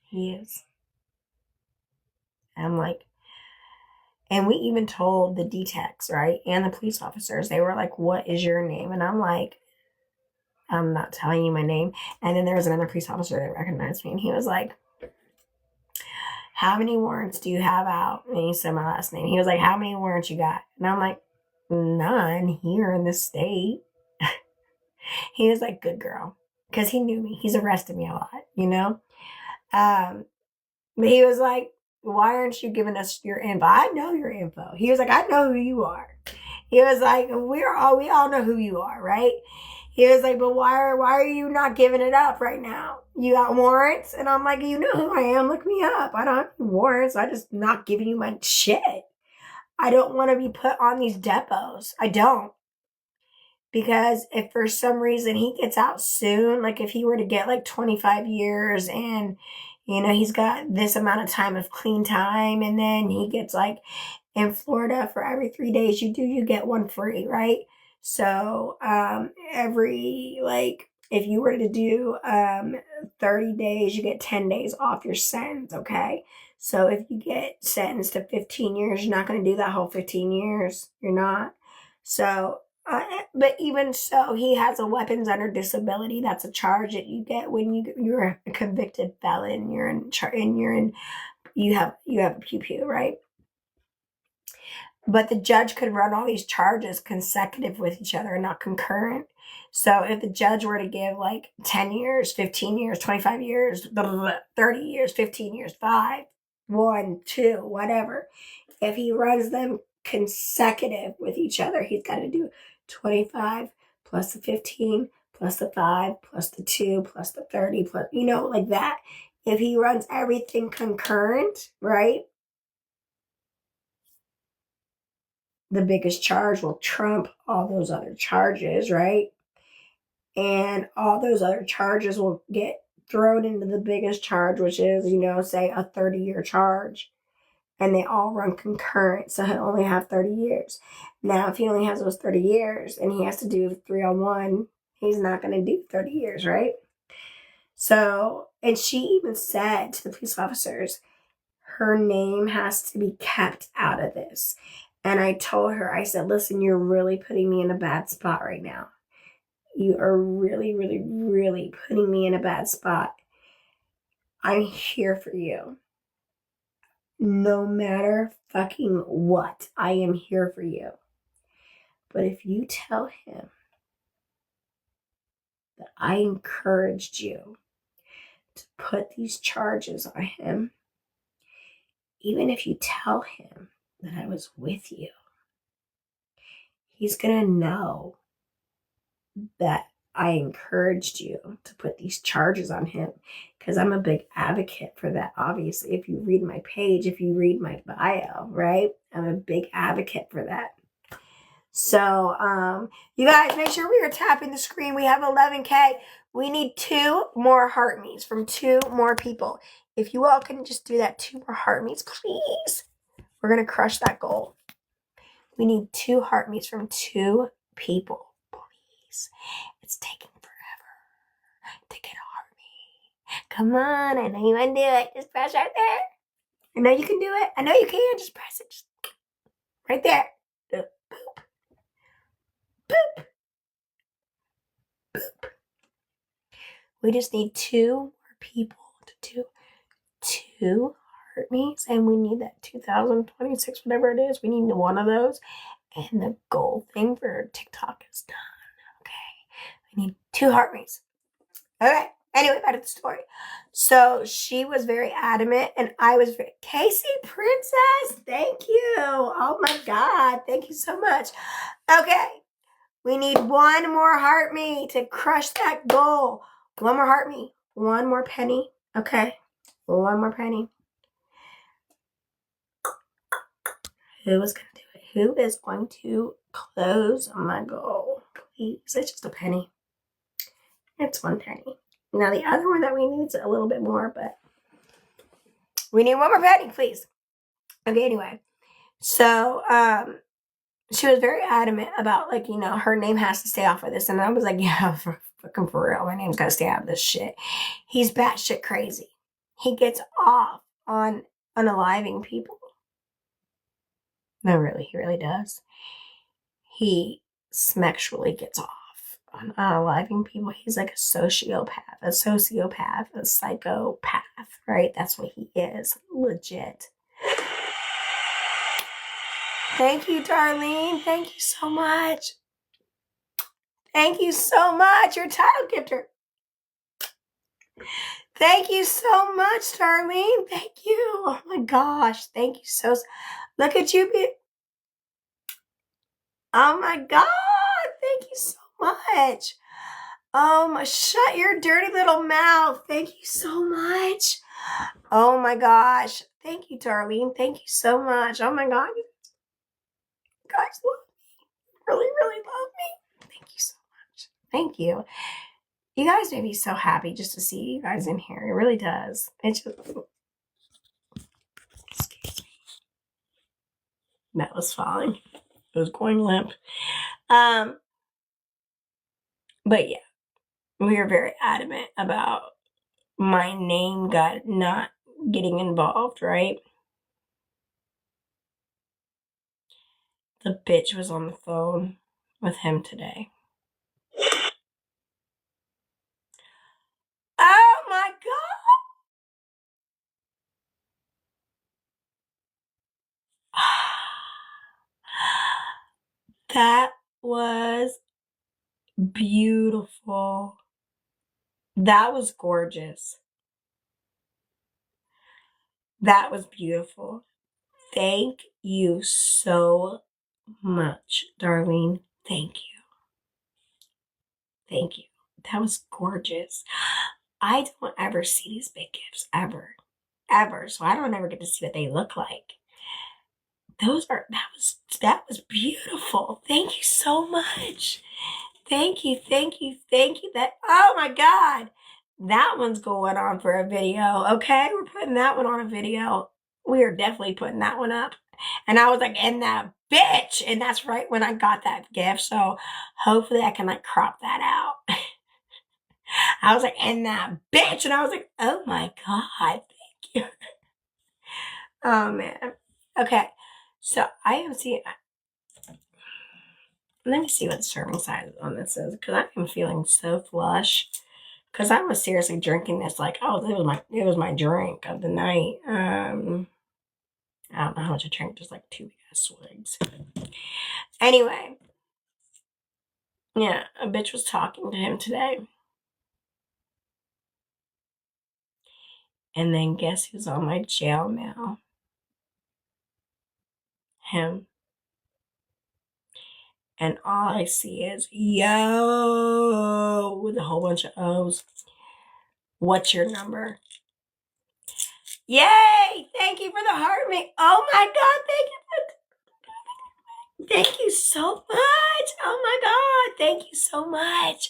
He is. I'm like, and we even told the detectives, right? And the police officers, they were like, what is your name? And I'm like, I'm not telling you my name. And then there was another police officer that recognized me, and he was like, how many warrants do you have out? And he said my last name. He was like, how many warrants you got? And I'm like, none here in the state. He was like, good girl. Because he knew me. He's arrested me a lot, you know? But he was like, why aren't you giving us your info? I know your info. He was like, I know who you are. He was like, we all know who you are, right? He was like, but why are you not giving it up right now? You got warrants? And I'm like, you know who I am. Look me up. I don't have warrants. I just not giving you my shit. I don't want to be put on these depots. I don't. Because if for some reason he gets out soon, like if he were to get like 25 years and, you know, he's got this amount of time of clean time, and then he gets like in Florida for every 3 days you get one free, right? So every, like, if you were to do 30 days, you get 10 days off your sentence, okay? So if you get sentenced to 15 years, you're not going to do that whole 15 years. You're not. So, but even so, he has a weapons under disability. That's a charge that you get when you're a convicted felon. You have a pew, right? But the judge could run all these charges consecutive with each other and not concurrent. So if the judge were to give like 10 years, 15 years, 25 years, 30 years, 15 years, 5, 1, 2, whatever, if he runs them consecutive with each other, he's got to do 25 plus the 15 plus the 5 plus the 2 plus the 30 plus, you know, like that. If he runs everything concurrent, right? The biggest charge will trump all those other charges, right? And all those other charges will get thrown into the biggest charge, which is, you know, say a 30-year charge. And they all run concurrent, so he'll only have 30 years. Now, if he only has those 30 years and he has to do 301, he's not going to do 30 years, right? So, and she even said to the police officers, her name has to be kept out of this. And I told her, I said, listen, you're really putting me in a bad spot right now. You are really, really, really putting me in a bad spot. I'm here for you. No matter fucking what, I am here for you. But if you tell him that I encouraged you to put these charges on him, even if you tell him that I was with you, he's going to know that I encouraged you to put these charges on him, because I'm a big advocate for that. Obviously, if you read my page, if you read my bio, right? I'm a big advocate for that. So, you guys, make sure we are tapping the screen. We have 11K. We need 2 more heart meets from 2 more people. If you all can just do that 2 more heart meets, please. We're going to crush that goal. We need 2 heart meets from 2 people, please. It's taking forever to get a heart meet. Come on, I know you want to do it. Just press right there. I know you can do it. I know you can. Just press it. Just right there. Boop. Boop. Boop. We just need 2 more people to do 2 heart meets, and we need that 2026, whatever it is. We need 1 of those, and the goal thing for TikTok is done. Okay, we need 2 heart meets. Okay. Anyway, back to the story. So she was very adamant, and I was very, Casey Princess, thank you. Oh my God, thank you so much. Okay. We need one more heart me to crush that goal. One more heart me. One more penny. Okay. One more penny. Who is going to do it? Who is going to close my goal? Please. It's just a penny. It's one penny. Now the other one that we need is a little bit more, but we need one more penny, please. Okay, anyway. So, she was very adamant about, like, her name has to stay off of this. And I was like, yeah, for real. My name's got to stay out of this shit. He's batshit crazy. He gets off on unaliving people. No, really, he really does. He sexually gets off on unaliving people. He's like a sociopath, a psychopath, right? That's what he is. Legit. Thank you, Darlene. Thank you so much. Thank you so much. Your title gifter. Thank you so much, Darlene. Thank you. Oh my gosh. Thank you so. Look at you. Oh my God. Thank you so much. Shut your dirty little mouth. Thank you so much. Oh my gosh. Thank you, Darlene. Thank you so much. Oh my God. You guys love me. Really, really love me. Thank you so much. Thank you. You guys make me so happy just to see you guys in here. It really does. It's just... Excuse me. That was falling. It was going limp. But yeah, we were very adamant about my name not getting involved, right? The bitch was on the phone with him today. Oh my God. That was beautiful. That was gorgeous. That was beautiful. Thank you so much, Darlene. Thank you. Thank you. That was gorgeous. I don't ever see these big gifts ever. So I don't ever get to see what they look like. That was beautiful. Thank you so much. Thank you. That, oh my God. That one's going on for a video. Okay. We're putting that one on a video. We are definitely putting that one up. And I was like, and that bitch. And that's right when I got that gift. So hopefully I can like crop that out. I was like, and that bitch. And I was like, oh my God. Thank you. Oh man. Okay. So I am seeing, let me see what the serving size on this is, because I am feeling so flush. Because I was seriously drinking this like, oh, it was my drink of the night. I don't know how much I drank, just like 2 swigs. Anyway, yeah, a bitch was talking to him today. And then guess who's on my jail mail? Him. And all I see is yo with a whole bunch of O's. What's your number? Yay! Thank you for the heart, mate. Oh my God! Thank you so much. Oh my God! Thank you so much.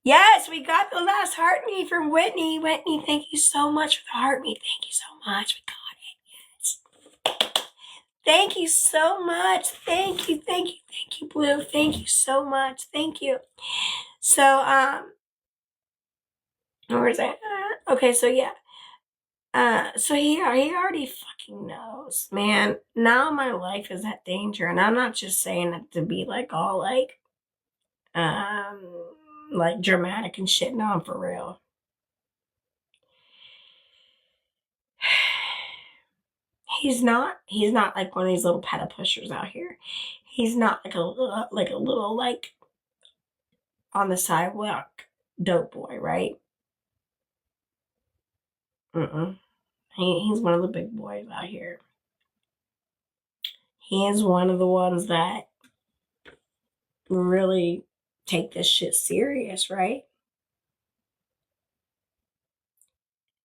Yes, we got the last heart me from Whitney. Whitney, thank you so much for the heart me. Thank you so much. We got it. Yes. Thank you so much. Thank you, Blue. Thank you so much. Thank you. So, where's that? Okay, so yeah. So he already fucking knows, man. Now my life is at danger, and I'm not just saying it to be like all like dramatic and shit. No, I'm for real. He's not like one of these little pedal pushers out here. He's not like a little like on the sidewalk dope boy, right? He's one of the big boys out here. He is one of the ones that really take this shit serious, right?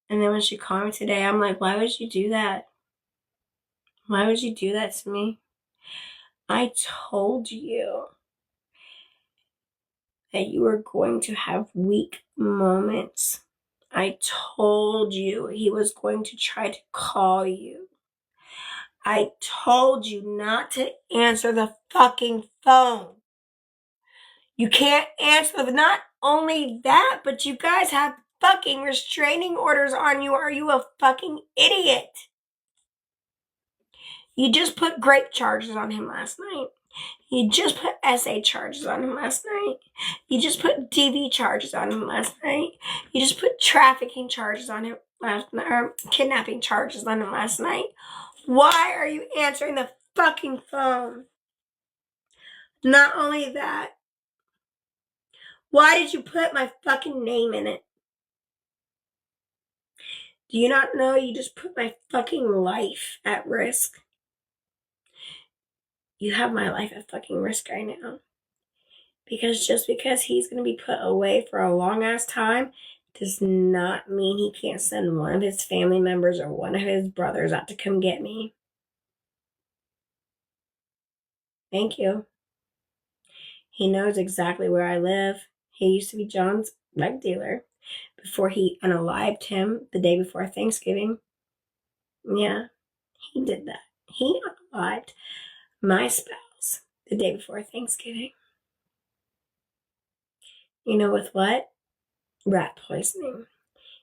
And then when she called me today, I'm like, why would you do that? Why would you do that to me? I told you that you were going to have weak moments. I told you he was going to try to call you. I told you not to answer the fucking phone. You can't answer the, not only that, but you guys have fucking restraining orders on you. Are you a fucking idiot? You just put grape charges on him last night. You just put SA charges on him last night. You just put DV charges on him last night. You just put trafficking charges on him last night, or kidnapping charges on him last night. Why are you answering the fucking phone? Not only that, why did you put my fucking name in it? Do you not know you just put my fucking life at risk? You have my life at fucking risk right now. Because just because he's going to be put away for a long ass time does not mean he can't send one of his family members or one of his brothers out to come get me. Thank you. He knows exactly where I live. He used to be John's drug dealer before he unalived him the day before Thanksgiving. Yeah, he did that. He unalived my spouse the day before Thanksgiving. You know with what? Rat poisoning.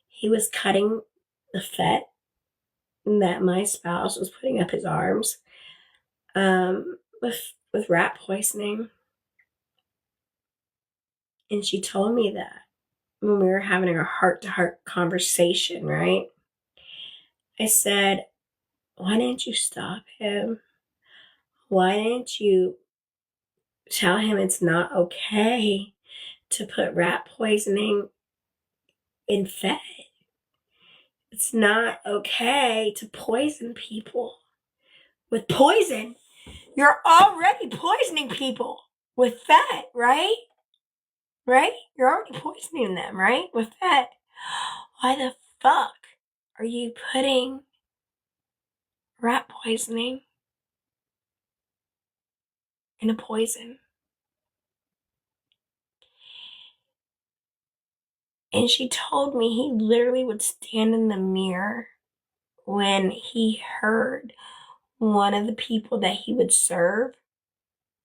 He was cutting the fat that my spouse was putting up his arms with rat poisoning. And she told me that when we were having a heart-to-heart conversation, right? I said, why didn't you stop him? Why didn't you tell him it's not okay to put rat poisoning in fat? It's not okay to poison people with poison. You're already poisoning people with fat, right? Right? You're already poisoning them, right? With that. Why the fuck are you putting rat poisoning in a poison? And she told me he literally would stand in the mirror when he heard one of the people that he would serve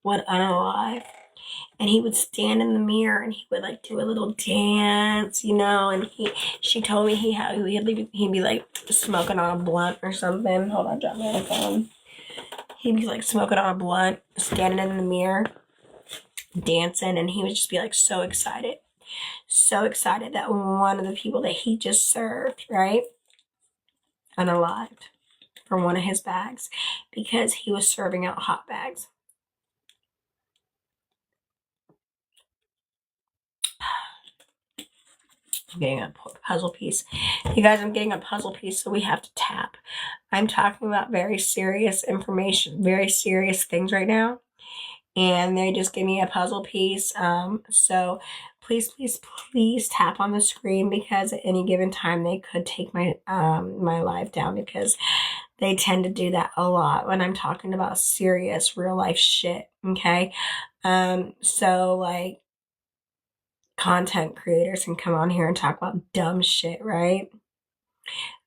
would unalive. And he would stand in the mirror and he would like do a little dance, you know, and she told me he'd be like smoking on a blunt or something. Hold on, drop my phone. He'd be like smoking on a blunt, standing in the mirror, dancing, and he would just be like so excited that one of the people that he just served, right, unalived from one of his bags because he was serving out hot bags. I'm getting a puzzle piece. You guys, I'm getting a puzzle piece, so we have to tap. I'm talking about very serious information, very serious things right now. And they just give me a puzzle piece. So please tap on the screen because at any given time they could take my my live down because they tend to do that a lot when I'm talking about serious real life shit. Okay. So like content creators can come on here and talk about dumb shit, right?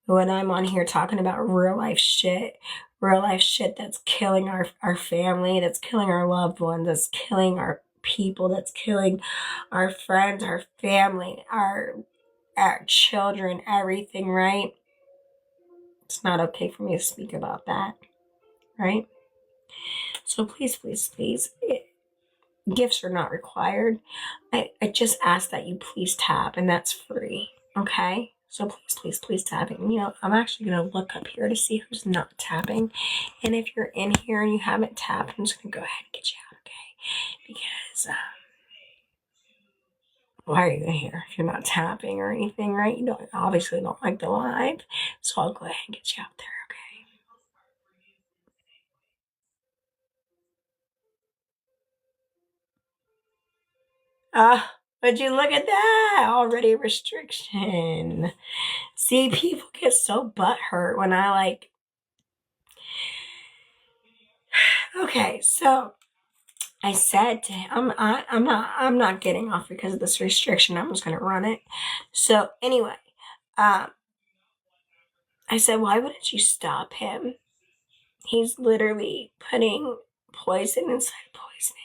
When I'm on here talking about real life shit that's killing our family, that's killing our loved ones, that's killing our people, that's killing our friends, our family, our children, everything, right? It's not okay for me to speak about that, right? So please, gifts are not required. I just ask that you please tap, and that's free, okay? So please tap it. You know, I'm actually going to look up here to see who's not tapping. And if you're in here and you haven't tapped, I'm just going to go ahead and get you out, okay? Because why are you in here if you're not tapping or anything, right? You obviously don't like the live. So I'll go ahead and get you out there, okay? Would you look at that? Already restriction. See, people get so butthurt when I like. Okay, so I said to him, I'm not getting off because of this restriction. I'm just gonna run it. So anyway, I said, why wouldn't you stop him? He's literally putting poison inside poisoning.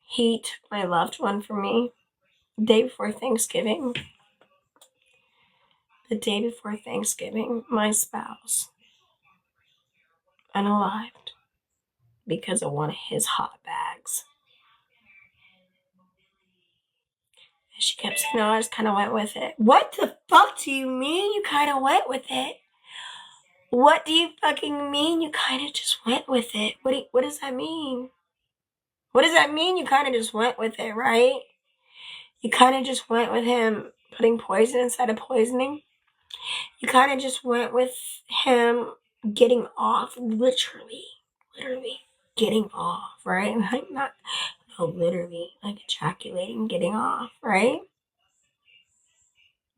He took my loved one from me the day before Thanksgiving. The day before Thanksgiving, my spouse, unalived, because of one of his hot bags. And she kept saying, no, I just kind of went with it. What the fuck do you mean you kind of went with it? What do you fucking mean you kind of just went with it? What does that mean? What does that mean you kind of just went with it, right? You kind of just went with him putting poison instead of poisoning. You kind of just went with him getting off, literally getting off, right? Like literally, like ejaculating, getting off, right?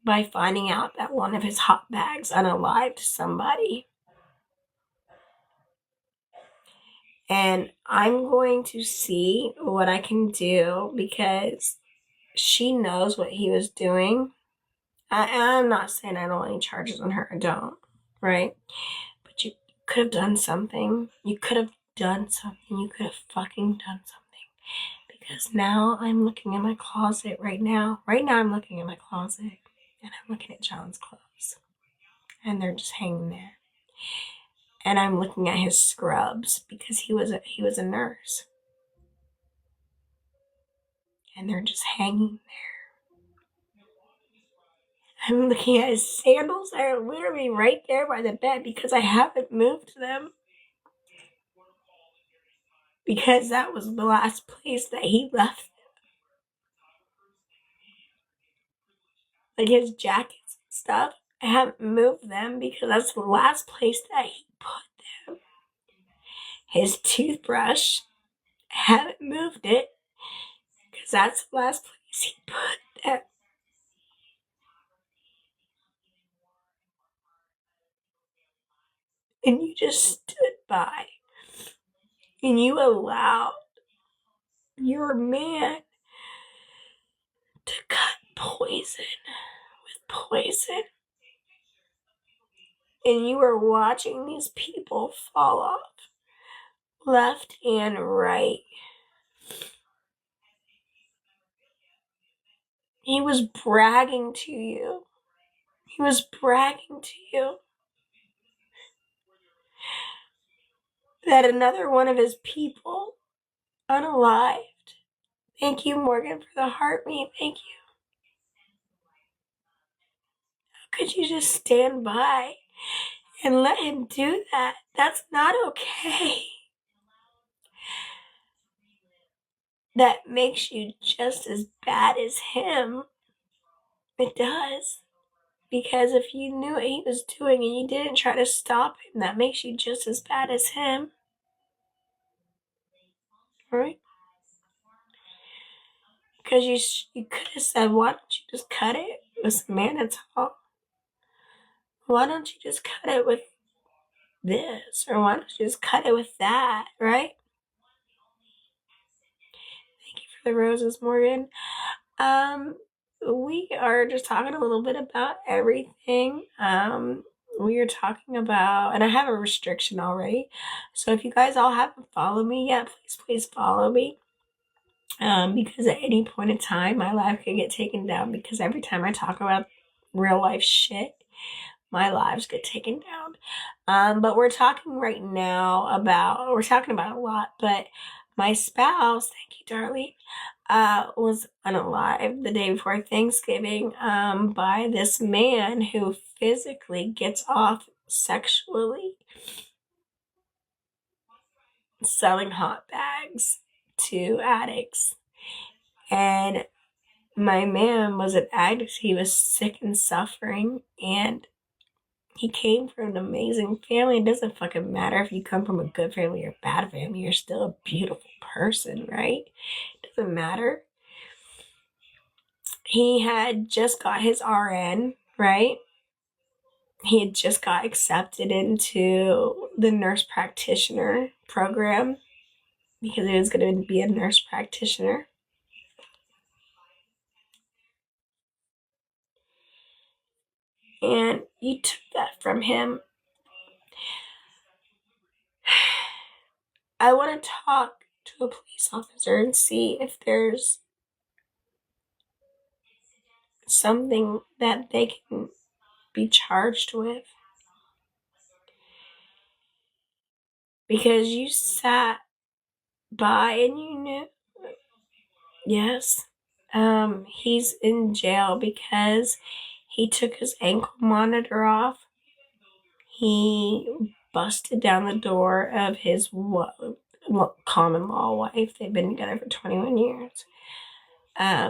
By finding out that one of his hot bags unalived somebody. And I'm going to see what I can do because she knows what he was doing. I'm not saying I don't any charges on her. I don't, right? But you could have done something. You could have done something. You could have fucking done something. Because now I'm looking in my closet right now. Right now I'm looking in my closet and I'm looking at John's clothes. And they're just hanging there. And I'm looking at his scrubs because he was a nurse. And they're just hanging there. I'm looking at his sandals that are literally right there by the bed because I haven't moved them. Because that was the last place that he left them. Like his jackets and stuff. I haven't moved them because that's the last place that he put them. His toothbrush, I haven't moved it because that's the last place he put them. And you just stood by and you allowed your man to cut poison with poison. And you were watching these people fall off left and right. He was bragging to you. He was bragging to you that another one of his people, unalived. Thank you, Morgan, for the heart me. Thank you. How could you just stand by and let him do that? That's not okay. That makes you just as bad as him. It does. Because if you knew what he was doing and you didn't try to stop him, that makes you just as bad as him. Right? Because you could have said, why don't you just cut it with mannitol? Why don't you just cut it with this? Or why don't you just cut it with that? Right? Thank you for the roses, Morgan. We are just talking a little bit about everything. We are talking about, and I have a restriction already. So if you guys all haven't followed me yet, please follow me. Because at any point in time, my life could get taken down because every time I talk about real life shit, my lives get taken down. But we're talking right now we're talking about a lot, but my spouse, thank you, darling, was unalived the day before Thanksgiving, by this man who physically gets off sexually selling hot bags to addicts. And my man was an addict. He was sick and suffering, and He came from an amazing family. It doesn't fucking matter if you come from a good family or a bad family. You're still a beautiful person, right? It doesn't matter. He had just got his RN, right? He had just got accepted into the nurse practitioner program because he was going to be a nurse practitioner. And you took that from him. I want to talk to a police officer and see if there's something that they can be charged with. Because you sat by and you knew. Yes. He's in jail because he took his ankle monitor off. He busted down the door of his common law wife. They've been together for 21 years.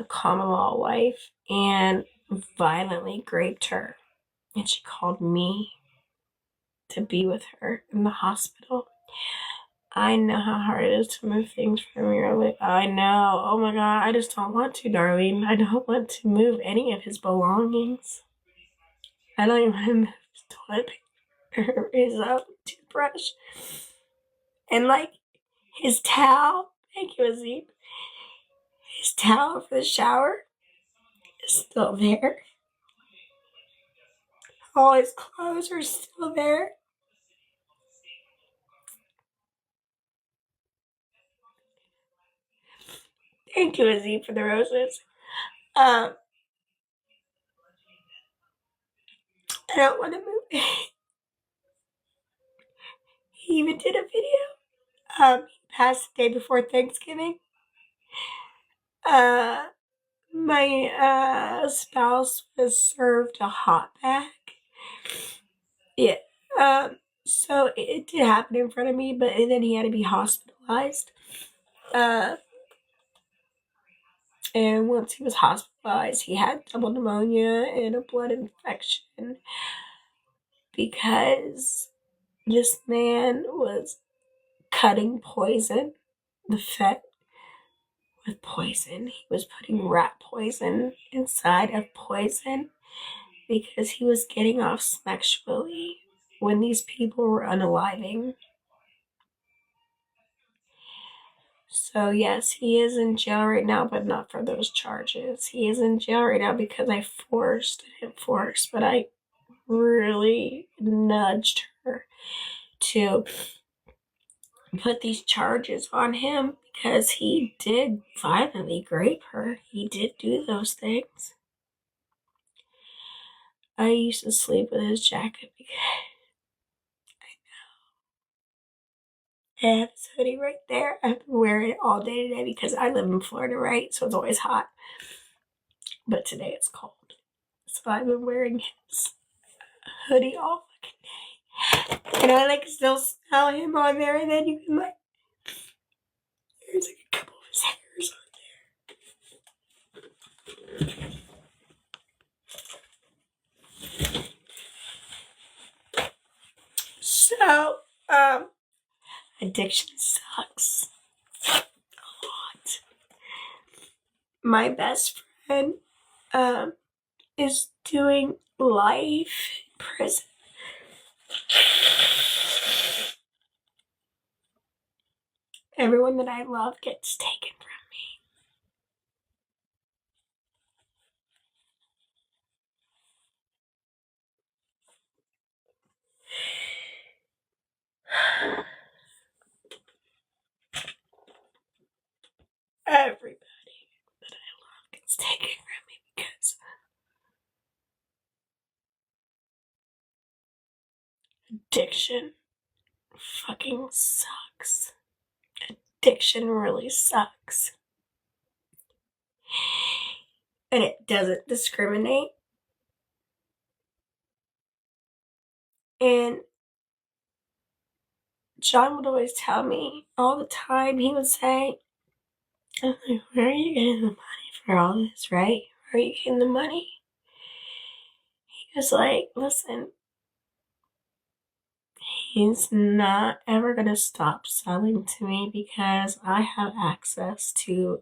Common law wife, and violently raped her. And she called me to be with her in the hospital. I know how hard it is to move things from your life. I know. Oh my God. I just don't want to, Darlene. I don't want to move any of his belongings. I don't even want to move his toilet paper, his toothbrush. And like his towel. Thank you, Azib. His towel for the shower is still there. All his clothes are still there. Thank you, Azib, for the roses. I don't want to move. He even did a video. He passed the day before Thanksgiving. My spouse was served a hot bag. Yeah. So it did happen in front of me, but then he had to be hospitalized. And once he was hospitalized, he had double pneumonia and a blood infection because this man was cutting poison, the fat with poison. He was putting rat poison inside of poison because he was getting off sexually when these people were unaliving. So yes, he is in jail right now, but not for those charges. He is in jail right now because I didn't force, but I really nudged her to put these charges on him because he did violently rape her. He did do those things. I used to sleep with his jacket because I have this hoodie right there. I've been wearing it all day today because I live in Florida, right? So it's always hot. But today it's cold. So I've been wearing his hoodie all fucking day. And I like still smell him on there, and then you can like, there's like a couple of his hairs on there. So, addiction sucks a lot. My best friend, is doing life in prison. Everyone that I love gets taken from me. Everybody that I love gets taken from me because addiction fucking sucks. Addiction really sucks. And it doesn't discriminate. And John would always tell me all the time, he would say, I'm like, where are you getting the money for all this, right? Where are you getting the money? He was like, listen, He's not ever going to stop selling to me because I have access to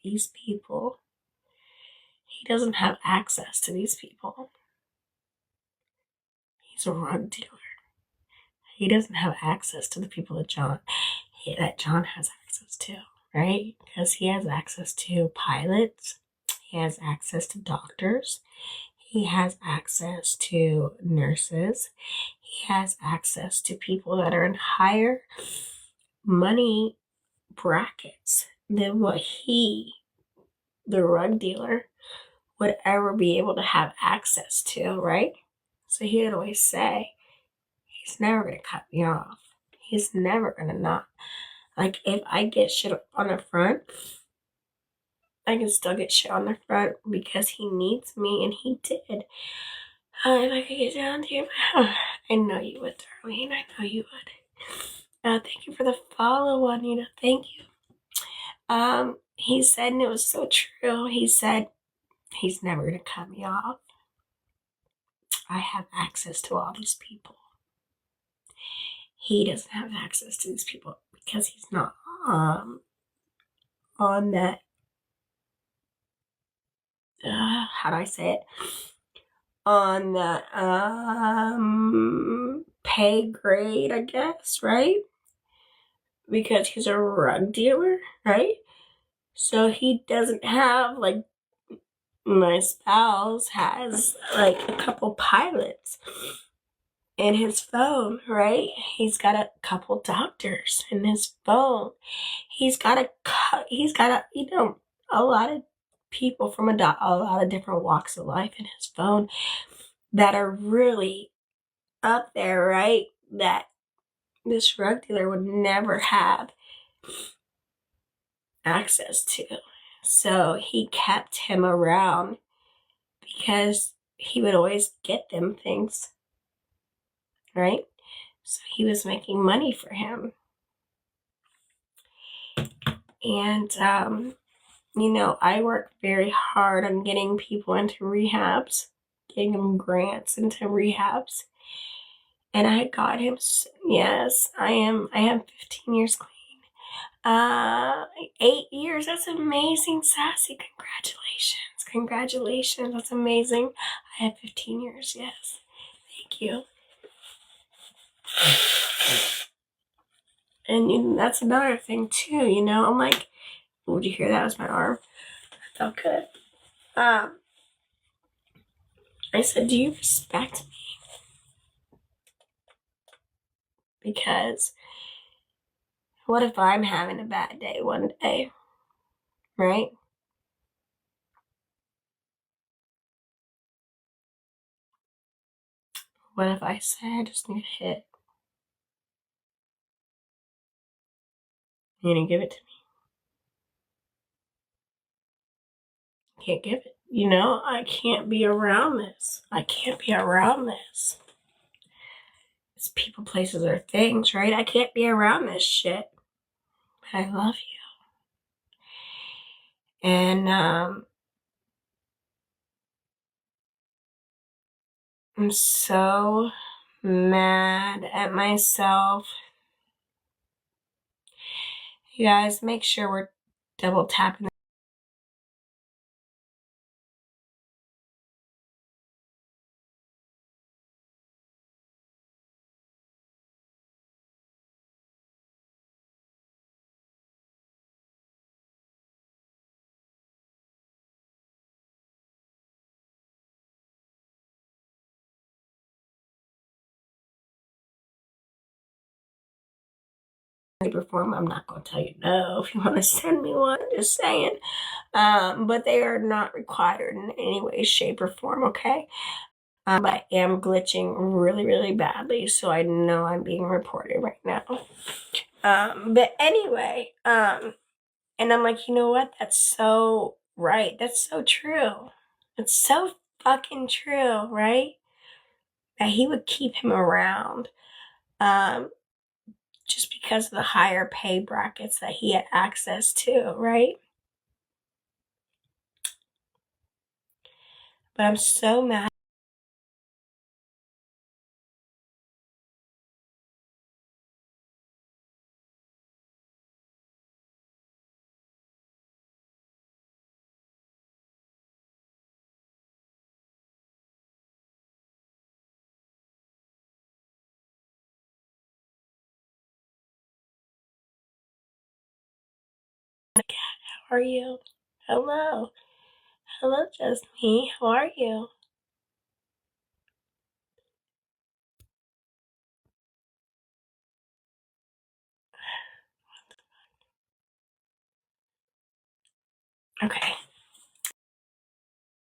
these people. He doesn't have access to these people. He's a rug dealer. He doesn't have access to the people that John has access to, right? Because he has access to pilots. He has access to doctors. He has access to nurses. He has access to people that are in higher money brackets than what he, the rug dealer, would ever be able to have access to, right? So he would always say, he's never going to cut me off. He's never going to not. Like, if I get shit on the front, I can still get shit on the front because he needs me, and he did. If I could get down to you, I know you would, Darlene. I know you would. Thank you for the follow, Juanita. Thank you. He said, and it was so true, he said, he's never going to cut me off. I have access to all these people. He doesn't have access to these people because he's not on that, how do I say it? On that pay grade, I guess, right? Because he's a rug dealer, right? So he doesn't have, like, my spouse has, like, a couple pilots in his phone, right? He's got a couple doctors in his phone. He's got a, a lot of people from a lot of different walks of life in his phone that are really up there, right? That this rug dealer would never have access to. So he kept him around because he would always get them things, right? So he was making money for him. And, I work very hard on getting people into rehabs, getting them grants into rehabs. And I got him, yes, I have 15 years clean. 8 years, that's amazing, Sassy. Congratulations, that's amazing. I have 15 years, yes. Thank you. And that's another thing too, I'm like, would you hear that? Was my arm. That felt good. I said, do you respect me? Because what if I'm having a bad day one day, right? What if I say I just need a hit? You're gonna give it to me? Can't give it. I can't be around this. It's people, places, or things, right? I can't be around this shit. But I love you. And I'm so mad at myself. You guys, make sure we're double tapping. Perform. I'm not going to tell you no if you want to send me one, just saying. But they are not required in any way, shape, or form, okay? But I am glitching really, really badly, so I know I'm being reported right now. But anyway, and I'm like, you know what? That's so right. That's so true. It's so fucking true, right? That he would keep him around. Just because of the higher pay brackets that he had access to, right? But I'm so mad How are you? Hello. Hello, just me. How are you? Okay.